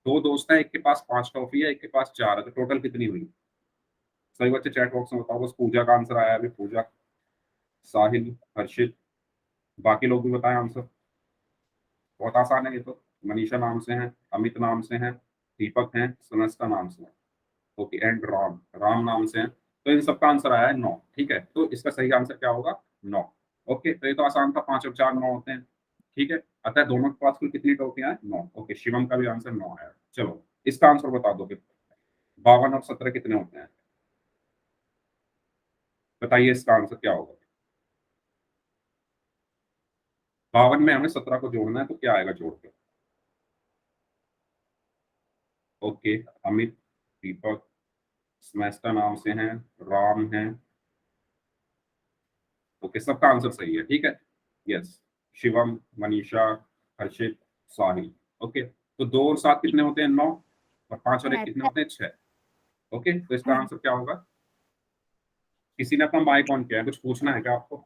दो दोस्त हैं, एक के पास 5 टॉफी है, एक के पास 4 है, तो टोटल कितनी हुई? सही बच्चे चैट बॉक्स में बताओ। बस पूजा का आंसर आया है अभी, पूजा, साहिल, हर्षित, बाकी लोग भी बताएं आंसर। बहुत आसान है ये तो। मनीषा नाम से हैं, अमित नाम से हैं, दीपक हैं, सुनस्ता नाम से हैं। ओके, एंड राम, राम नाम से हैं। तो इन सबका आंसर आया है 9। ठीक है, तो इसका सही आंसर क्या होगा, 9। ओके, तो ये तो आसान था, 5 और 4 9 होते हैं। ठीक है, अतः दोनों के पास कुल कितनी टॉफियां हैं, 9। ओके, शिवम का भी आंसर 9 है। चलो, इसका आंसर बता दो फिर, 52 और 17 कितने होते हैं? बताइए इसका आंसर क्या होगा। 52 में हमें 17 को जोड़ना है, तो क्या आएगा जोड़ के? ओके, अमित, दीपक, स्मेस्टा नाम से हैं, राम हैं। ओके, सबका आंसर सही है। ठीक है, यस, शिवम, मनीषा, हर्षित, साहिल। ओके, तो 2 और 7 कितने होते हैं, 9, और 5 और 1 कितने होते हैं, 6। ओके, तो इसका आंसर क्या होगा? किसी ने अपना माइक ऑन किया है, कुछ पूछना है क्या आपको?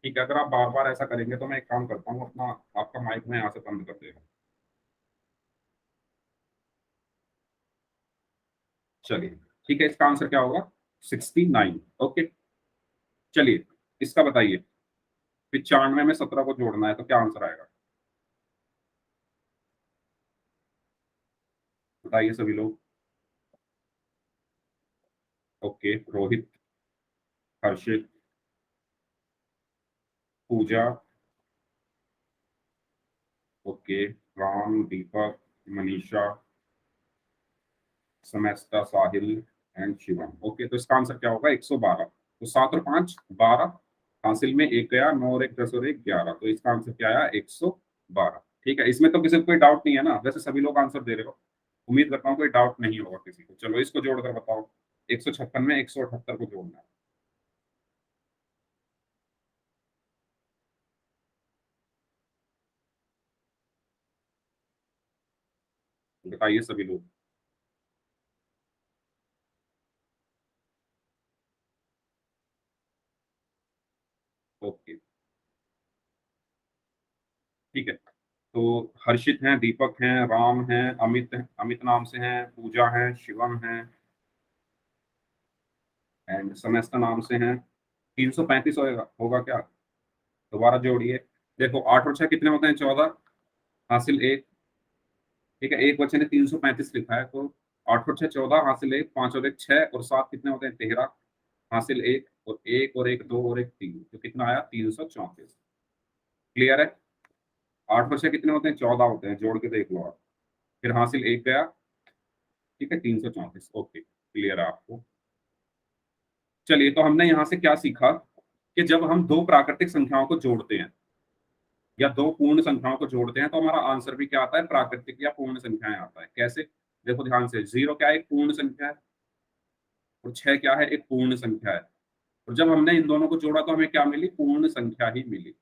ठीक है, अगर आप बार बार ऐसा करेंगे तो मैं एक काम करता हूँ, अपना आपका माइक मैं यहाँ से बंद कर देगा। चलिए, ठीक है, इसका आंसर क्या होगा, 69। ओके, चलिए, इसका बताइए, 95 में 17 को जोड़ना है, तो क्या आंसर आएगा? बताइए सभी लोग। Okay, Rohit, Harshit, Pooja, okay, Ram, Deepak, Manisha, Samasta, Sahil and Shivam. Okay, तो इसका आंसर क्या होगा? 112। तो 7 और 5 12, हासिल में 1 गया, 9 और 1 10 और 1 11। तो इसका आंसर क्या आया? 112। ठीक है, इसमें तो किसी को कोई डाउट नहीं है ना? वैसे सभी लोग आंसर दे रहे हो, उम्मीद करता हूँ कोई डाउट नहीं होगा किसी को। चलो इसको जोड़कर बताओ। 156 में 178 को जोड़ना है। बताइए सभी लोग। ओके, ठीक है। तो हर्षित हैं, दीपक हैं, राम हैं, अमित, अमित नाम से हैं, पूजा है, शिवम है एंड समस्त नाम से हैं। 335 होगा होगा क्या? दोबारा जोड़िए। देखो 8 और 6 कितने होते हैं? 14, हासिल 1। ठीक है, एक बच्चे ने 335 लिखा है, तो 8 और 6 14, हासिल 1, 5 और 1 6 और 7 कितने होते हैं? 13, हासिल 1 और 1 और 1 2 और 1 3। तो कितना आया? 334। क्लियर है? 8 और 6 कितने होते हैं? 14 होते हैं, जोड़ के देख लो आप। फिर हासिल 1 गया। ठीक है, 334। ओके, क्लियर है आपको? चलिए, तो हमने यहाँ से क्या सीखा कि जब हम दो प्राकृतिक संख्याओं को जोड़ते हैं या दो पूर्ण संख्याओं को जोड़ते हैं तो हमारा आंसर भी क्या आता है? प्राकृतिक या पूर्ण संख्याएं आता है। कैसे? देखो ध्यान से, 0 क्या है? एक पूर्ण संख्या है, और 6 क्या है? एक पूर्ण संख्या है। और जब हमने इन दोनों को जोड़ा तो हमें क्या मिली? पूर्ण संख्या ही मिली।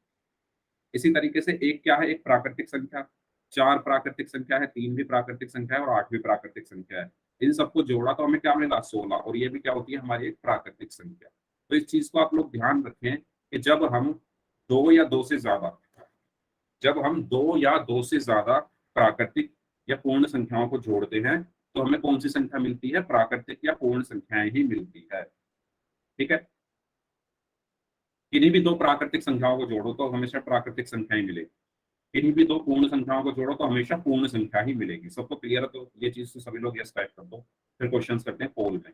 इसी तरीके से एक क्या है? एक प्राकृतिक संख्या। 4 प्राकृतिक संख्या है, 3 भी प्राकृतिक संख्या है और 8 भी प्राकृतिक संख्या है। इन सबको जोड़ा तो हमें क्या मिला? 16। और ये भी क्या होती है? हमारी एक प्राकृतिक संख्या। तो इस चीज को आप लोग ध्यान रखें कि जब हम दो या दो से ज्यादा प्राकृतिक या पूर्ण संख्याओं को जोड़ते हैं तो हमें कौन सी संख्या मिलती है? प्राकृतिक या पूर्ण संख्याएं ही मिलती है। ठीक है, किन्हीं भी दो प्राकृतिक संख्याओं को जोड़ो तो हमेशा प्राकृतिक संख्या ही मिलेगी। किन्हीं भी दो पूर्ण संख्याओं को जोड़ो तो हमेशा पूर्ण संख्या ही मिलेगी। सबको क्लियर है? तो ये चीज तो सभी लोग यस टाइप कर दो। फिर क्वेश्चंस करते हैं पोल में।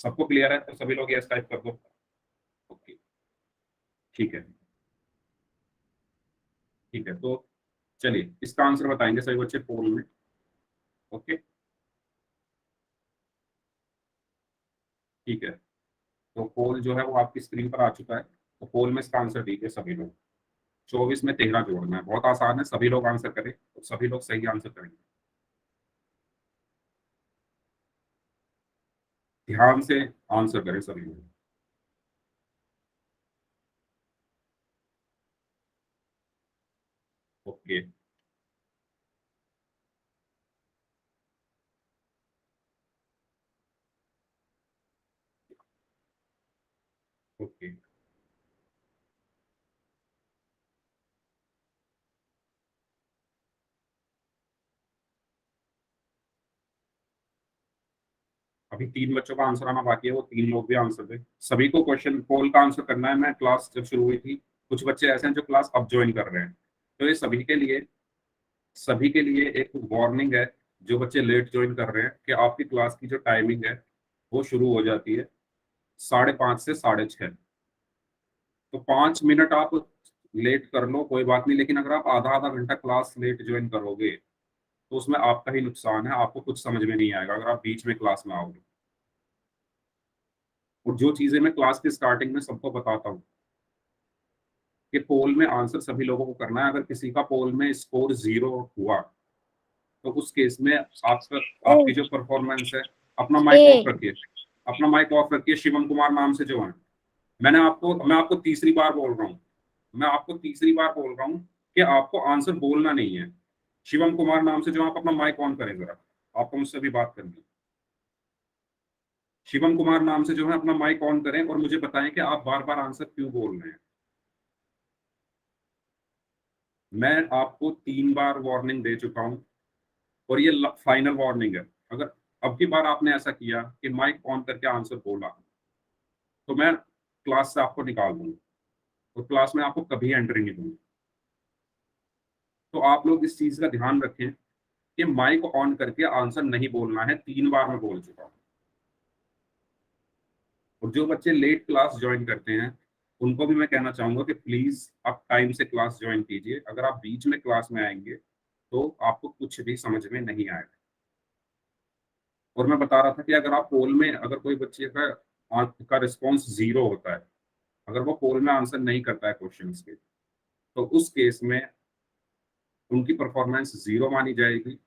सबको क्लियर है तो सभी लोग यस टाइप कर दो। ओके, ठीक है। ठीक है, तो चलिए इसका आंसर बताएंगे सभी बच्चे पोल में। ओके, ठीक है। तो पोल जो है वो आपकी स्क्रीन पर आ चुका है। तो पोल में इसका आंसर दीजिए सभी लोग। 24 में 13 जोड़ना है, बहुत आसान है, सभी लोग आंसर करें तो सभी लोग सही आंसर करेंगे। ध्यान से आंसर करें सभी लोग। Okay, okay. अभी 3 बच्चों का आंसर आना बाकी है, वो 3 लोग भी आंसर दें। सभी को क्वेश्चन पोल का आंसर करना है। मैं क्लास जब शुरू हुई थी, कुछ बच्चे ऐसे हैं जो क्लास अब ज्वाइन कर रहे हैं, तो ये सभी के लिए एक वार्निंग है। जो बच्चे लेट ज्वाइन कर रहे हैं कि आपकी क्लास की जो टाइमिंग है वो शुरू हो जाती है 5:30 से 6:30। तो 5 मिनट आप लेट कर लो कोई बात नहीं, लेकिन अगर आप आधा आधा घंटा क्लास लेट ज्वाइन करोगे तो उसमें आपका ही नुकसान है। आपको कुछ समझ में नहीं आएगा अगर आप बीच में क्लास में आओगे। और जो चीजें मैं क्लास के स्टार्टिंग में सबको बताता हूँ कि पोल में आंसर सभी लोगों को करना है। अगर किसी का पोल में स्कोर 0 हुआ तो उस केस में आपका आपकी जो परफॉर्मेंस है, अपना माइक ऑफ ए रखिए। अपना माइक ऑफ रखिए। शिवम कुमार नाम से जो है, मैं आपको तीसरी बार बोल रहा हूँ। मैं आपको तीसरी बार बोल रहा हूँ कि आपको आंसर बोलना नहीं है। शिवम कुमार नाम से जो, आप अपना माइक ऑन करें जरा। आपको मुझसे भी बात करनी है। शिवम कुमार नाम से जो है अपना माइक ऑन करें और मुझे बताएं कि आप बार बार आंसर क्यों बोल रहे हैं। मैं आपको 3 बार वार्निंग दे चुका हूं और ये फाइनल वार्निंग है। अगर अब की बार आपने ऐसा किया कि माइक ऑन करके आंसर बोला तो मैं क्लास से आपको निकाल दूंगा और क्लास में आपको कभी एंट्री नहीं दूंगा। तो आप लोग इस चीज का ध्यान रखें कि माइक ऑन करके आंसर नहीं बोलना है, 3 बार मैं बोल चुका हूँ। और जो बच्चे लेट क्लास ज्वाइन करते हैं उनको भी मैं कहना चाहूंगा कि प्लीज आप टाइम से क्लास ज्वाइन कीजिए। अगर आप बीच में क्लास में आएंगे तो आपको कुछ भी समझ में नहीं आएगा। और मैं बता रहा था कि अगर आप पोल में, अगर कोई बच्चे का रिस्पॉन्स 0 होता है, अगर वो पोल में आंसर नहीं करता है क्वेश्चंस के, तो उस केस में उनकी परफॉर्मेंस 0 मानी जाएगी।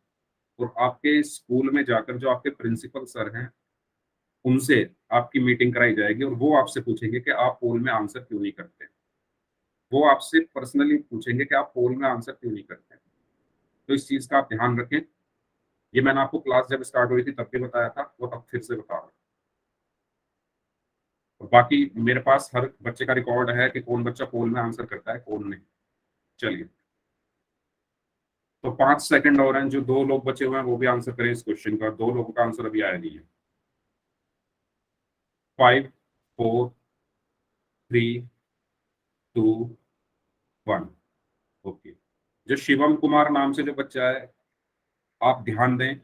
और आपके स्कूल में जाकर जो आपके प्रिंसिपल सर हैं उनसे आपकी मीटिंग कराई जाएगी और वो आपसे पूछेंगे कि आप पोल में आंसर क्यों नहीं करते। वो आपसे पर्सनली पूछेंगे कि आप पोल में आंसर क्यों नहीं करते। तो इस चीज का आप ध्यान रखें। ये मैंने आपको क्लास जब स्टार्ट हुई थी तब भी बताया था, वो तब फिर से बता रहा हूँ। और बाकी मेरे पास हर बच्चे का रिकॉर्ड है कि कौन बच्चा पोल में आंसर करता है कौन नहीं। चलिए, तो 5 सेकंड और हैं। जो 2 लोग बचे हुए हैं वो भी आंसर करें इस क्वेश्चन का। 2 लोगों का आंसर अभी आया नहीं है। 5, 4, 3, 2, 1। ओके। जो शिवम कुमार नाम से जो बच्चा है, आप ध्यान दें,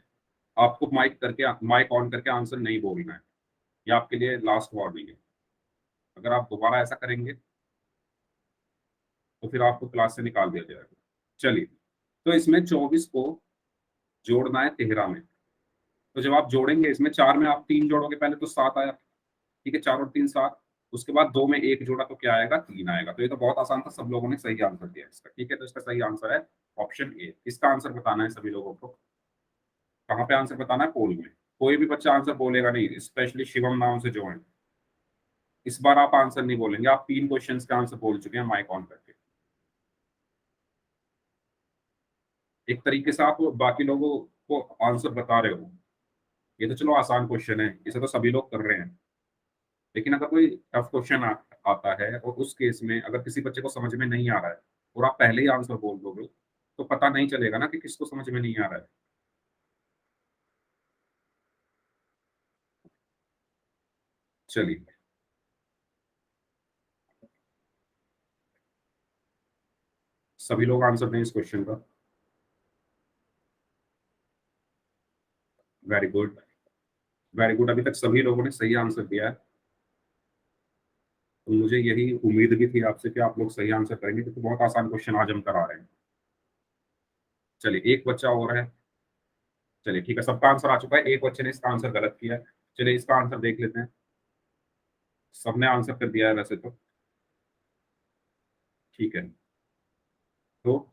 आपको माइक ऑन करके आंसर नहीं बोलना है। ये आपके लिए लास्ट वार्निंग है। अगर आप दोबारा ऐसा करेंगे तो फिर आपको क्लास से निकाल दिया जाएगा। चलिए, तो इसमें 24 को जोड़ना है 13 में। तो जब आप जोड़ेंगे, इसमें 4 में आप 3 जोड़ोगे, पहले तो 7 आया। ठीक है, 4 और 3 7। उसके बाद 2 में 1 जोड़ा तो क्या आएगा, 3 आएगा। तो ये तो बहुत आसान था, सब लोगों ने सही आंसर दिया इसका। ठीक है, तो इसका सही आंसर है ऑप्शन ए। इसका आंसर बताना है सभी लोगों को। कहाँ पे आंसर बताना है, पोल में। कोई भी बच्चा आंसर बोलेगा नहीं, स्पेशली शिवम नाम से जो है। इस बार आप आंसर नहीं बोलेंगे। आप 3 क्वेश्चंस का आंसर बोल चुके हैं माइक ऑन करके। एक तरीके से आप बाकी लोगों को आंसर बता रहे हो। ये तो चलो आसान क्वेश्चन है, इसे तो सभी लोग कर रहे हैं। लेकिन अगर कोई टफ क्वेश्चन आता है और उस केस में अगर किसी बच्चे को समझ में नहीं आ रहा है और आप पहले ही आंसर बोल दोगे, तो पता नहीं चलेगा ना कि किसको समझ में नहीं आ रहा है। चलिए, सभी लोग आंसर दें इस क्वेश्चन का। Very good, very good. अभी तक सभी लोगों ने सही आंसर दिया है। तो मुझे यही उम्मीद भी थी आपसे कि आप लोग सही आंसर करेंगे, क्योंकि बहुत आसान क्वेश्चन आज हम करा रहे हैं। चलिए, एक बच्चा और है। चलिए ठीक है, सबका आंसर आ चुका है, एक बच्चे ने इसका आंसर गलत किया है। चलिए, इसका आंसर देख लेते हैं। सबने आंसर कर दिया है वैसे तो। ठीक है, तो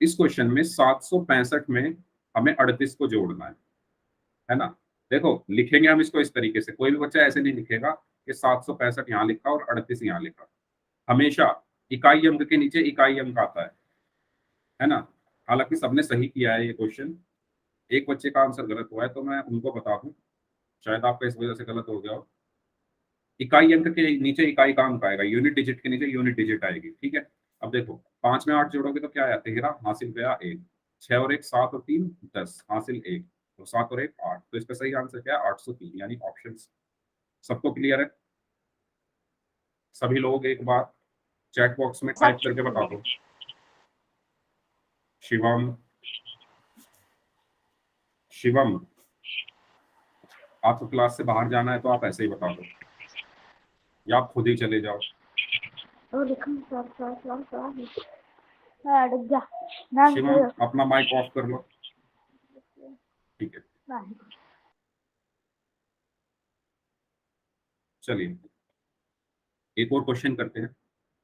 इस क्वेश्चन में 765 में हमें 38 को जोड़ना है ना। देखो, लिखेंगे हम इसको इस तरीके से। कोई भी बच्चा ऐसे नहीं लिखेगा कि 765 यहाँ लिखा और 38 यहाँ लिखा। हमेशा इकाई अंक के नीचे इकाई अंक आता है ना। हालांकि सबने सही किया है ये क्वेश्चन। एक बच्चे का आंसर गलत हुआ है, तो मैं उनको बता दूं, शायद आपका इस वजह से गलत हो गया हो। इकाई अंक के नीचे इकाई का अंक आएगा, यूनिट डिजिट के नीचे यूनिट डिजिट आएगी। ठीक है, अब देखो, 5 में 8 जोड़ोगे तो क्या आया, 13, हासिल गया 1। 6 और 1 7 और 3 10, हासिल 1। तो 7 और 1 8। तो इसका सही आंसर क्या है, 803, यानी ऑप्शन। सबको क्लियर है? सभी लोग एक बार चैट बॉक्स में टाइप करके बता दो। शिवम, शिवम, आपको क्लास से बाहर जाना है तो आप ऐसे ही बता दो, या आप खुद ही चले जाओ। शिवम, अपना माइक ऑफ कर लो। ठीक है, चलिए एक और क्वेश्चन करते हैं।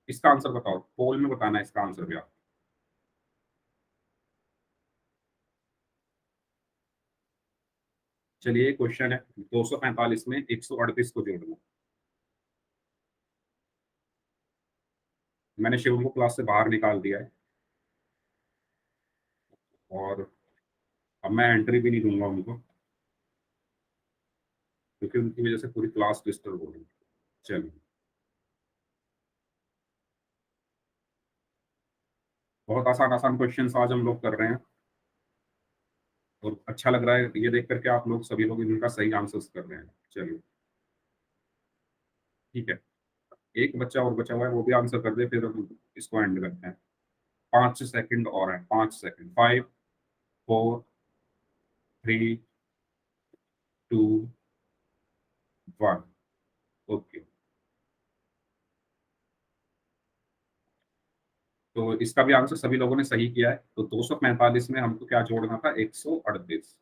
इसका आंसर बताओ, पोल में बताना है इसका आंसर भी आप। चलिए, क्वेश्चन है 245 में 138 को जोड़ना। मैंने शिवम को क्लास से बाहर निकाल दिया है और अब मैं एंट्री भी नहीं दूंगा उनको, क्योंकि उनकी वजह से पूरी क्लास डिस्टर्ब हो रही है। चलिए, बहुत आसान आसान क्वेश्चंस आज हम लोग कर रहे हैं और अच्छा लग रहा है ये देख करके आप लोग सभी लोग इनका सही आंसर्स कर रहे हैं। चलिए ठीक है, एक बच्चा और बचा हुआ है, वो भी आंसर कर दे, फिर हम इसको एंड करते हैं। 5 सेकंड और है, 5 सेकंड। 5, 4, 3 2 1। ओके, तो इसका भी आंसर सभी लोगों ने सही किया है। तो 245 में हमको क्या जोड़ना था? 138।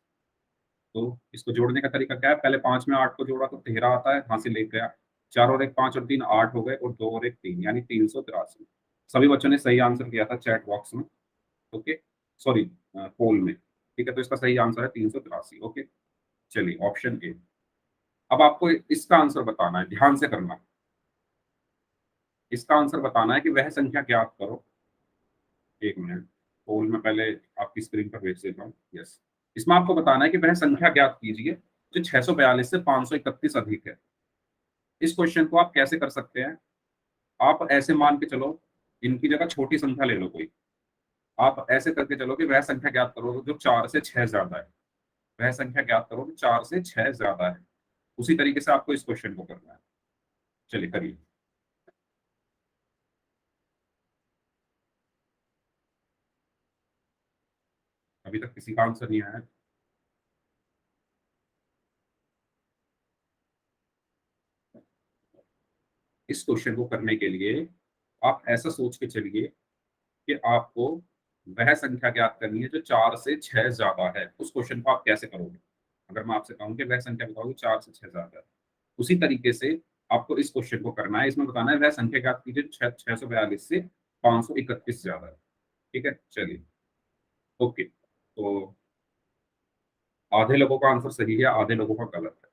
तो इसको जोड़ने का तरीका क्या है? पहले 5 में 8 को जोड़ा तो 13 आता है, यहाँ से ले गया। 4 और 1 5 और 3 8 हो गए, और 2 और 1 3, यानी 383। सभी बच्चों ने सही आंसर किया था चैट बॉक्स में। ओके, सॉरी, पोल में। ठीक है, तो इसका सही आंसर है 383। ओके, चलिए ऑप्शन ए। अब आपको इसका आंसर बताना है, ध्यान से करना। इसका आंसर बताना है कि वह संख्या ज्ञात करो। एक मिनट, पोल में पहले आपकी स्क्रीन पर भेज देता हूँ। यस, इसमें आपको बताना है कि वह संख्या ज्ञात कीजिए जो 642 से 531 अधिक है। इस क्वेश्चन को आप कैसे कर सकते हैं? आप ऐसे मान के चलो, इनकी जगह छोटी संख्या ले लो कोई। आप ऐसे करके चलो कि वह संख्या ज्ञात करो जो 4 से 6 ज्यादा है। वह संख्या ज्ञात करो जो 4 से 6 ज्यादा है। उसी तरीके से आपको इस क्वेश्चन को करना है। चलिए करिए। अभी तक किसी का आंसर नहीं आया है। इस क्वेश्चन को करने के लिए आप ऐसा सोच के चलिए कि आपको वह संख्या ज्ञात करनी है जो 4 से 6 ज्यादा है। उस क्वेश्चन को आप कैसे करोगे? अगर मैं आपसे कहूँ कि वह संख्या बताओ जो 4 से 6 ज्यादा है, उसी तरीके से आपको इस क्वेश्चन को करना है। इसमें बताना है वह संख्या ज्ञात कीजिए 642 से 531 ज्यादा है। ठीक है, चलिए। ओके, तो आधे लोगों का आंसर सही है, आधे लोगों का गलत है।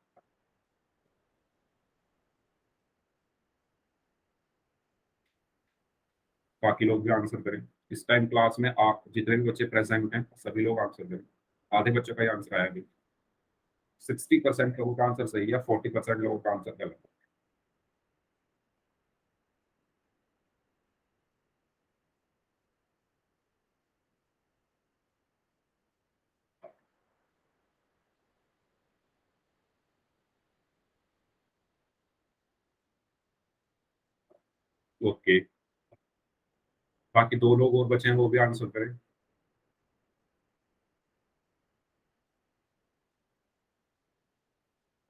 बाकी लोग भी आंसर करें। इस टाइम क्लास में आप जितने भी बच्चे प्रेजेंट हैं सभी लोग आंसर करें। आधे बच्चों का ही आंसर आया अभी। 60% लोगों का आंसर सही है, 40% लोगों का आंसर गलत है। ओके, बाकी दो लोग और बचे हैं, वो भी आंसर करें।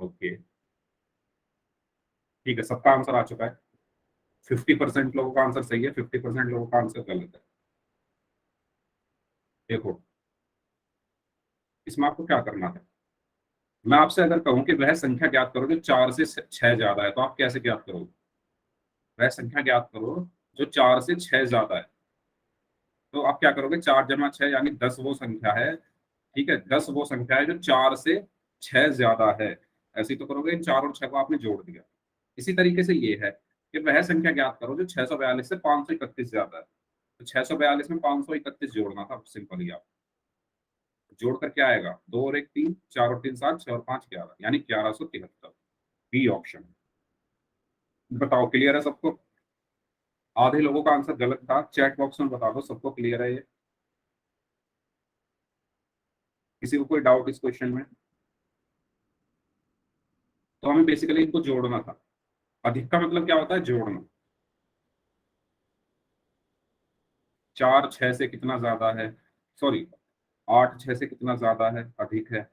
ओके, ठीक है, सबका आंसर आ चुका है। 50% लोगों का आंसर सही है, 50% लोगों का आंसर गलत है। देखो, इसमें आपको क्या करना है? मैं आपसे अगर कहूं कि वह संख्या ज्ञात करो जो 4 से 6 ज्यादा है, तो आप कैसे ज्ञात करोगे? वह संख्या ज्ञात करो जो 4 से 6 ज्यादा है। तो आप क्या करोगे? 4 जमा 6 यानी 10 वो संख्या है। ठीक है, 10 वो संख्या है जो 4 से 6 ज्यादा है। ऐसे ही तो करोगे, इन 4 और 6 को आपने जोड़ दिया। इसी तरीके से ये है कि वह संख्या ज्ञात करो जो 642 से 531 ज्यादा है। तो 642 में 531 जोड़ना था, सिंपल ही। आप जोड़कर क्या आएगा? 2 और 1 3, 4 और 3 7, 6 और 5 11, यानी 1173। B option. बताओ, क्लियर है सबको? आधे लोगों का आंसर गलत था, चैट बॉक्स में बता दो सबको क्लियर है ये। किसी को कोई डाउट इस क्वेश्चन में? तो हमें बेसिकली इनको जोड़ना था। अधिक का मतलब क्या होता है? जोड़ना। 4 6 से कितना ज्यादा है? सॉरी, 8 6 से कितना ज्यादा है, अधिक है?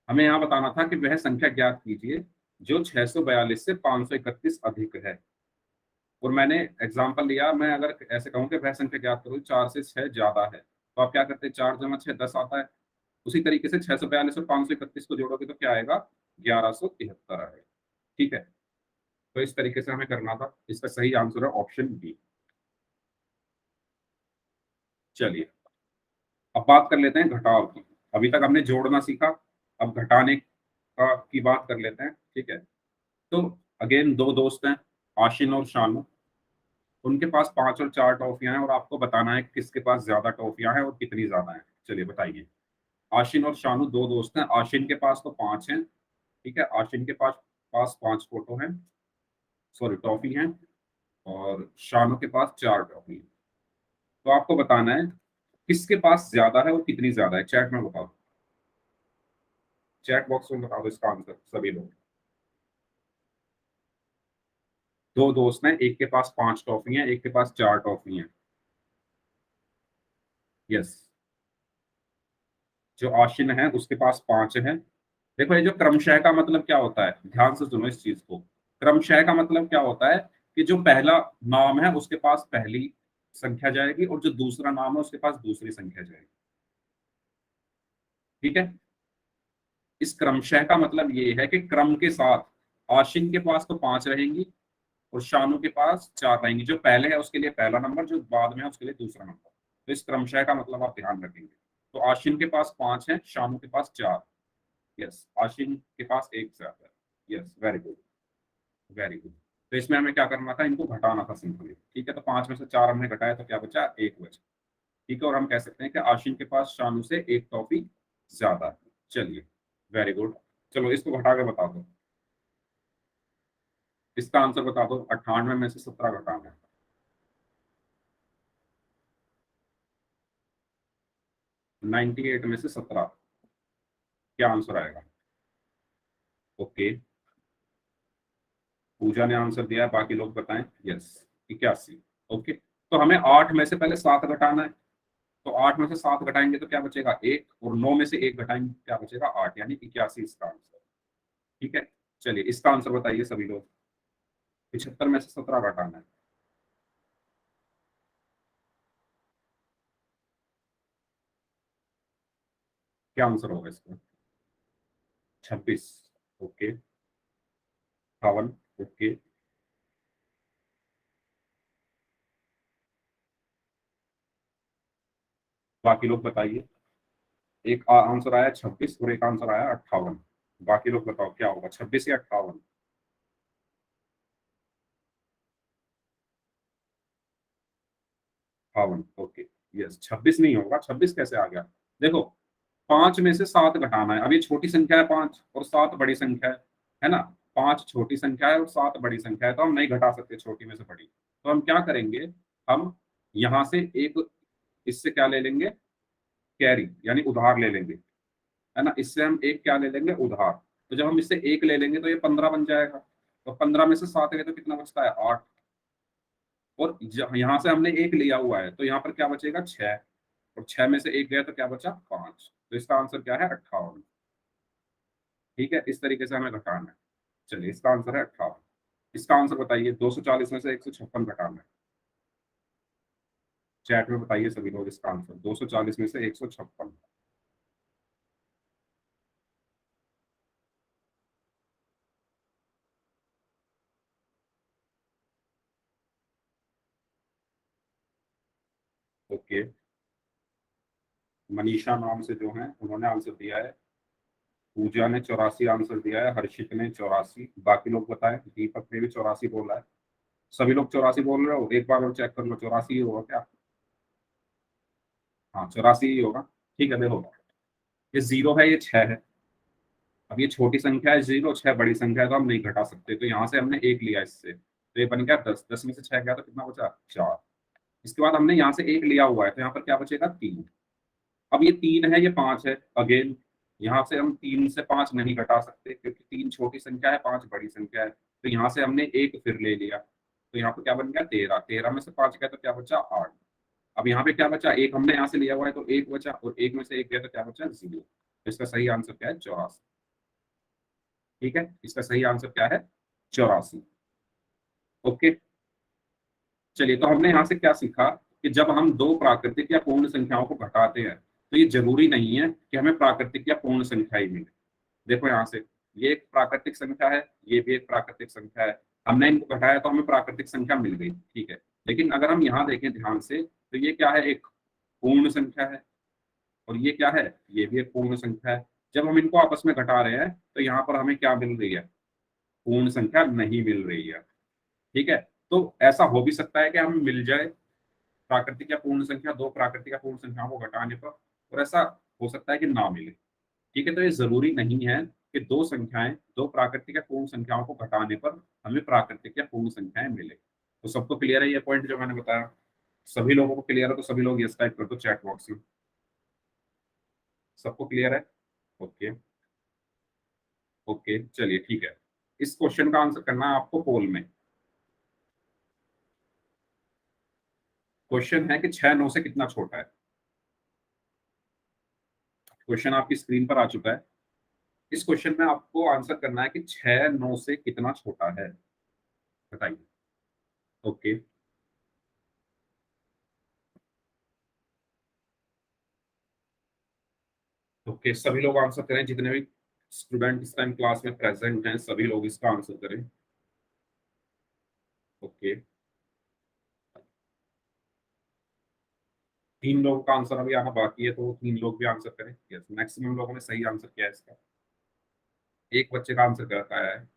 हमें यहाँ बताना था कि वह संख्या ज्ञात कीजिए जो 642 से 531 अधिक है। और मैंने एग्जांपल लिया, मैं अगर ऐसे कहूँ कि वह संख्या ज्ञात करो 4 से 6 ज्यादा है, तो आप क्या करते हैं? 4 जमा 6 10 आता है। उसी तरीके से 642 और 531 को जोड़ोगे तो क्या आएगा? 1173 आएगा। ठीक है, तो इस तरीके से हमें करना था। इसका सही आंसर है ऑप्शन बी। चलिए, अब बात कर लेते हैं घटाव की। अभी तक हमने जोड़ना सीखा, अब घटाने का की बात कर लेते हैं। ठीक है, तो अगेन दो दोस्त हैं, आशिन और शानू। उनके पास 5 और 4 टॉफियां हैं, और आपको बताना है किसके पास ज्यादा टॉफियां हैं और कितनी ज्यादा हैं। चलिए बताइए। आशिन और शानू दो दोस्त हैं। आशिन के पास तो 5 हैं। ठीक है, आशिन के पास पास 5 फोटो हैं, सॉरी टॉफी हैं। और शानू के पास 4 टॉफी हैं। तो आपको बताना है किसके पास ज्यादा है और कितनी ज्यादा है। चैट में बताओ, चैट बॉक्स में बता दो इसका आंसर सभी लोग। दो दोस्त हैं, एक के पास 5 टॉफी हैं, एक के पास 4 टॉफी हैं। यस, जो आशिन है उसके पास 5 है। देखो ये जो क्रमशः का मतलब क्या होता है, ध्यान से सुनो इस चीज को। क्रमशः का मतलब क्या होता है कि जो पहला नाम है उसके पास पहली संख्या जाएगी और जो दूसरा नाम है उसके पास दूसरी संख्या जाएगी। ठीक है। इस क्रमशः का मतलब ये है कि क्रम के साथ आशिन के पास तो 5 रहेंगी और शानु के पास 4 रहेंगी। जो पहले है उसके लिए पहला नंबर, जो बाद में है उसके लिए दूसरा नंबर। तो इस क्रमशः का मतलब आप ध्यान रखेंगे। तो आशिन के पास 5 है, शानु के पास 4। यस, आशिन के पास एक ज्यादा है। Yes, very good, very good. तो इसमें हमें क्या करना था, इनको घटाना था सिंपली। ठीक है, तो 5 में से 4 हमने घटाया तो क्या बचा, 1 बचा। ठीक है, और हम कह सकते हैं कि आशिन के पास शानु से एक टॉफी ज्यादा है। चलिए, वेरी गुड। चलो इसको घटा के बता दो। इसका आंसर बता दो। 98 में से 17 घटाना है। 98 में से 17, क्या आंसर आएगा? ओके, पूजा ने आंसर दिया है, बाकी लोग बताएं। यस, 81। ओके, तो हमें 8 में से पहले 7 घटाना है। तो 8 में से 7 घटाएंगे तो क्या बचेगा, 1। और 9 में से 1 घटाएंगे क्या बचेगा, 8, यानी 81 इसका आंसर। ठीक है, चलिए इसका आंसर बताइए सभी लोग। 75 में से 17 घटाना है। क्या आंसर होगा इसका? 26। ओके, 58। ओके, बाकी लोग बताइए। एक आंसर आया 26 और एक आंसर आया 58। बाकी लोग बताओ क्या होगा, 26 या 58? 58। ओके, यस, 26 नहीं होगा। 26 कैसे आ गया? देखो, 5 में से 7 घटाना है। अब ये छोटी संख्या है 5 और 7 बड़ी संख्या है ना। 5 छोटी संख्या है और 7 बड़ी संख्या है, तो हम नहीं घटा सकते छोटी में से बड़ी। तो हम क्या करेंगे, हम यहां से एक, इससे क्या ले लेंगे, कैरी यानी उधार ले लेंगे, है ना। इससे हम एक क्या ले लेंगे, उधार। तो जब हम इससे एक ले लेंगे तो ये 15 बन जाएगा। तो 15 में से 7 गए तो कितना बचता है, 8। और यहाँ से हमने एक लिया हुआ है तो यहाँ पर क्या बचेगा, 6। और 6 में से एक गया तो क्या बचा, 5। तो इसका आंसर क्या है, 58। ठीक है, इस तरीके से हमें घटाना है। चलिए, इसका आंसर है 58। इसका आंसर बताइए। 240 में से 156 घटाना है। चैट में बताइए सभी लोग इसका आंसर। 240 में से 156। ओके, मनीषा नाम से जो है उन्होंने आंसर दिया है। पूजा ने 84 आंसर दिया है। हर्षित ने 84। बाकी लोग बताएं। दीपक ने भी 84 बोला है। सभी लोग 84 बोल रहे हो? एक बार और चेक कर लो, 84 ही होगा क्या? हाँ, 84 ही होगा। ठीक है, देखो, ये 0 है, ये 6 है। अब ये छोटी संख्या है 0, 6 बड़ी संख्या है, तो हम नहीं घटा सकते। तो यहाँ से हमने एक लिया इससे, तो ये बन गया 10। 10 में से 6 गया तो कितना बचा, 4। इसके बाद हमने यहाँ से एक लिया हुआ है तो यहाँ पर क्या बचेगा, 3। अब ये 3 है, ये 5 है। अगेन, यहाँ से हम 3 से 5 नहीं घटा सकते क्योंकि 3 छोटी संख्या है, 5 बड़ी संख्या है। तो यहाँ से हमने एक फिर ले लिया, तो यहाँ पर क्या बन गया, 13। 13 में से 5 गया तो क्या बचा, 8। अब यहाँ पे क्या बचा, एक हमने यहाँ से लिया हुआ है तो एक बचा, और एक में से एक गया तो क्या बचा, 0। तो इसका सही आंसर क्या है, 84। ठीक है, इसका सही आंसर क्या है, 84। ओके, चलिए, तो हमने यहाँ से क्या सीखा कि जब हम दो प्राकृतिक या पूर्ण संख्याओं को घटाते हैं तो ये जरूरी नहीं है कि हमें प्राकृतिक या पूर्ण संख्या ही मिले। देखो यहाँ से, ये एक प्राकृतिक संख्या है, ये भी एक प्राकृतिक संख्या है। हमने इनको घटाया तो हमें प्राकृतिक संख्या मिल गई, ठीक है। लेकिन अगर हम यहाँ देखें ध्यान से तो ये क्या है, एक पूर्ण संख्या है। और ये क्या है, ये भी एक पूर्ण संख्या है। जब हम इनको आपस में घटा रहे हैं तो यहाँ पर हमें क्या मिल रही है, पूर्ण संख्या नहीं मिल रही है। ठीक है, तो ऐसा हो भी सकता है कि हम मिल जाए प्राकृतिक या पूर्ण संख्या, दो प्राकृतिक या पूर्ण संख्याओं को घटाने पर, और ऐसा हो सकता है कि ना मिले। ठीक है, तो ये जरूरी नहीं है कि दो संख्याएं, दो प्राकृतिक या पूर्ण संख्याओं को घटाने पर हमें प्राकृतिक या पूर्ण संख्याएं मिले। तो सबको क्लियर है ये पॉइंट जो मैंने बताया? सभी लोगों को क्लियर है तो सभी लोग यस टाइप कर दो चैट बॉक्स में। सबको क्लियर है? ओके, ओके, चलिए ठीक है। इस क्वेश्चन का आंसर करना है आपको पोल में। क्वेश्चन है कि 6 9 से कितना छोटा है। क्वेश्चन आपकी स्क्रीन पर आ चुका है। इस क्वेश्चन में आपको आंसर करना है कि 6 9 से कितना छोटा है, बताइए। ओके, ओके, सभी लोग आंसर करें, जितने भी स्टूडेंट इस टाइम क्लास में प्रेजेंट हैं सभी लोग इसका आंसर करें। ओके, 3 लोगों का आंसर अभी आना बाकी है, तो 3 लोग भी आंसर करें। यस, मैक्सिमम लोगों ने सही आंसर किया है इसका। एक बच्चे का आंसर गलत आया है।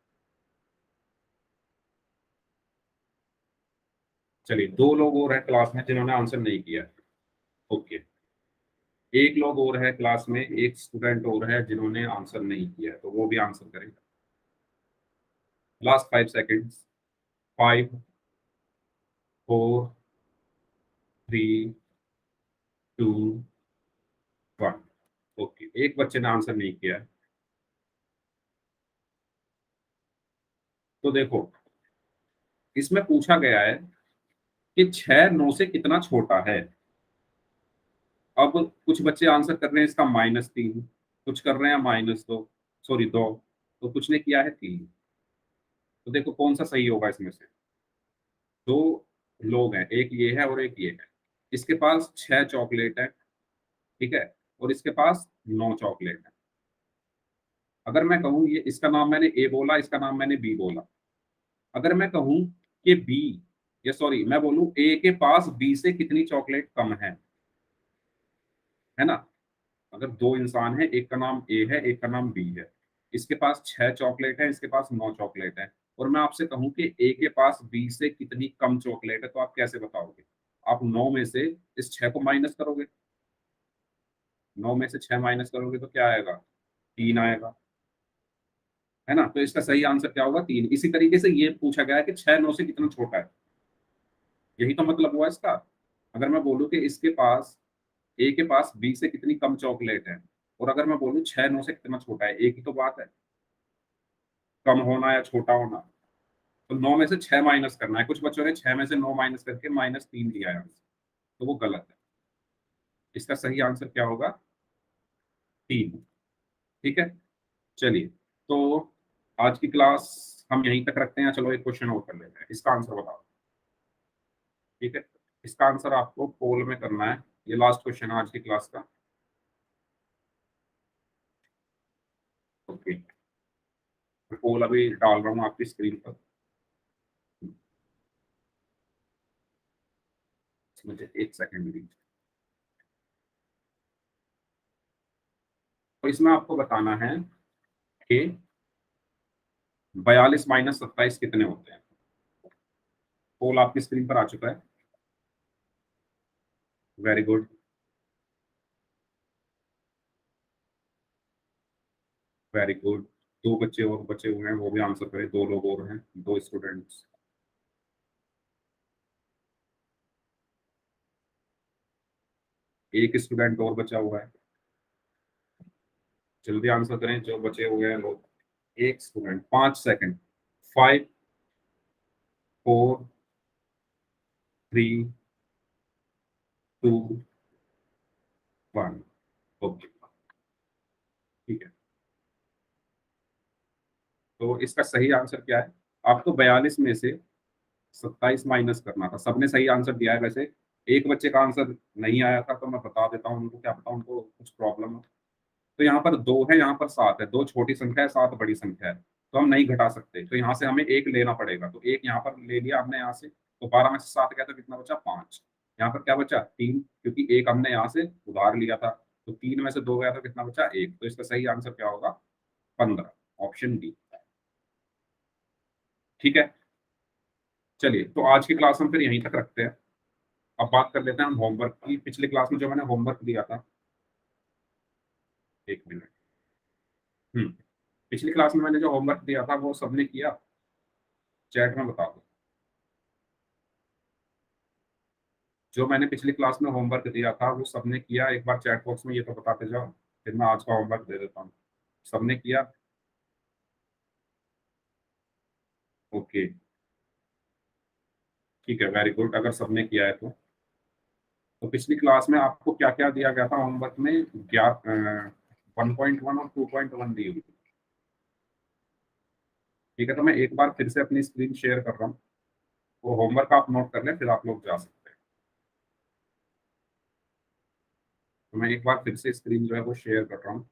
चलिए, 2 लोग और हैं क्लास में जिन्होंने आंसर नहीं किया है। ओके, एक लोग और है क्लास में, एक स्टूडेंट और है जिन्होंने आंसर नहीं किया है, तो वो भी आंसर करें। Last 5 seconds. 5 4 3 2 1। ओके, एक बच्चे ने आंसर नहीं किया है। तो देखो, इसमें पूछा गया है कि 6 9 से कितना छोटा है। अब कुछ बच्चे आंसर कर रहे हैं इसका -3, कुछ कर रहे हैं -2, सॉरी 2, तो कुछ ने किया है 3। तो देखो कौन सा सही होगा इसमें से। 2 लोग हैं, एक ये है और एक ये है। इसके पास 6 चॉकलेट है, ठीक है, और इसके पास 9 चॉकलेट है। अगर मैं कहूँ, ये इसका नाम मैंने ए बोला, इसका नाम मैंने बी बोला। अगर मैं कहूँ कि बी, या सॉरी मैं बोलूँ ए के पास बी से कितनी चॉकलेट कम है ना। अगर 2 इंसान हैं, एक का नाम ए है, एक का नाम बी है। इसके पास 6 चॉकलेट है, इसके पास 9 चॉकलेट है, और मैं आपसे कहूं कि ए के पास बी से कितनी कम चॉकलेट है, तो आप कैसे बताओगे। आप 9 में से इस 6 को माइनस करोगे। 9 में से 6 माइनस करोगे तो क्या आएगा, 3 आएगा, है ना। तो इसका सही आंसर क्या होगा, 3। इसी तरीके से ये पूछा गया है कि 6 9 से कितना छोटा है, यही तो मतलब हुआ इसका। अगर मैं बोलूँ कि इसके पास, ए के पास बी से कितनी कम चॉकलेट है, और अगर मैं बोलूँ 6 9 से कितना छोटा है, एक ही तो बात है, कम होना या छोटा होना। तो 9 में से 6 माइनस करना है। कुछ बच्चों ने 6 में से 9 माइनस करके -3 दिया है आंसर, तो वो गलत है। इसका सही आंसर क्या होगा, 3। ठीक है, चलिए, तो आज की क्लास हम यहीं तक रखते हैं। चलो एक क्वेश्चन और कर लेते हैं, इसका आंसर बताओ। ठीक है, इसका आंसर आपको पोल में करना है। ये लास्ट क्वेश्चन है आज की क्लास का। ओके, पोल अभी डाल रहा हूँ आपकी स्क्रीन पर। मुझे 1 सेकंड दीजिए। तो इसमें आपको बताना है कि 42 - 27 कितने होते हैं। पोल आपकी स्क्रीन पर आ चुका है। Very good, very good. 2 बच्चे और बचे हुए हैं, वो भी आंसर करें। 2 लोग और हैं, 2 स्टूडेंट्स। एक स्टूडेंट और बचा हुआ है, जल्दी आंसर करें जो बचे हुए हैं लोग। एक स्टूडेंट, 5 सेकंड। 5 4 3 2 1। ओके, ठीक है। तो इसका सही आंसर क्या है, आपको 42 में से 27 माइनस करना था। सबने सही आंसर दिया है वैसे। एक बच्चे का आंसर नहीं आया था, तो मैं बता देता हूँ उनको, क्या पता उनको कुछ प्रॉब्लम हो। तो यहाँ पर 2 है, यहाँ पर 7 है। 2 छोटी संख्या है, 7 बड़ी संख्या है, तो हम नहीं घटा सकते। तो यहाँ से हमें 1 लेना पड़ेगा। तो 1 यहाँ पर ले लिया हमने यहाँ से, तो 12 में से 7 गया तो कितना बचा, 5। यहाँ पर क्या बचा, 3, क्योंकि 1 हमने यहाँ से उधार लिया था। तो 3 में से 2 गया तो कितना बचा, 1। तो इसका सही आंसर क्या होगा, 15, ऑप्शन डी। ठीक है, चलिए, तो आज की क्लास हम फिर यहीं तक रखते हैं। अब बात कर लेते हैं हम होमवर्क की। पिछली क्लास में जो मैंने होमवर्क दिया था, 1 मिनट। पिछली क्लास में मैंने जो होमवर्क दिया था वो सबने किया, चैट में बता दो। जो मैंने पिछली क्लास में होमवर्क दिया था वो सबने किया, एक बार चैट बॉक्स में ये तो बताते जाओ, फिर मैं आज का होमवर्क दे देता हूँ। सबने किया, ओके, ठीक है, वेरी गुड। अगर सबने किया है तो पिछली क्लास में आपको क्या क्या दिया गया था होमवर्क में, 11 1.1 और 2.1 दी हुई। ठीक है, तो मैं एक बार फिर से अपनी स्क्रीन शेयर कर रहा हूँ, वो होमवर्क आप नोट कर लें, फिर आप लोग जा सकते हैं। तो मैं एक बार फिर से स्क्रीन जो है वो शेयर कर रहा हूँ।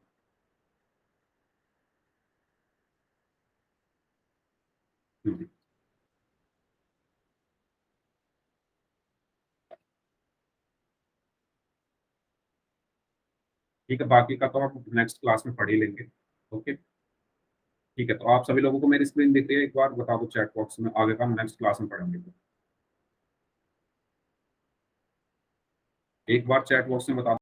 ठीक है, बाकी का तो हम नेक्स्ट क्लास में पढ़ ही लेंगे। ओके, ठीक है, तो आप सभी लोगों को मेरी स्क्रीन दिख रही है? एक बार बता दो चैट बॉक्स में, आगे का हम नेक्स्ट क्लास में पढ़ेंगे। एक बार चैट बॉक्स में बता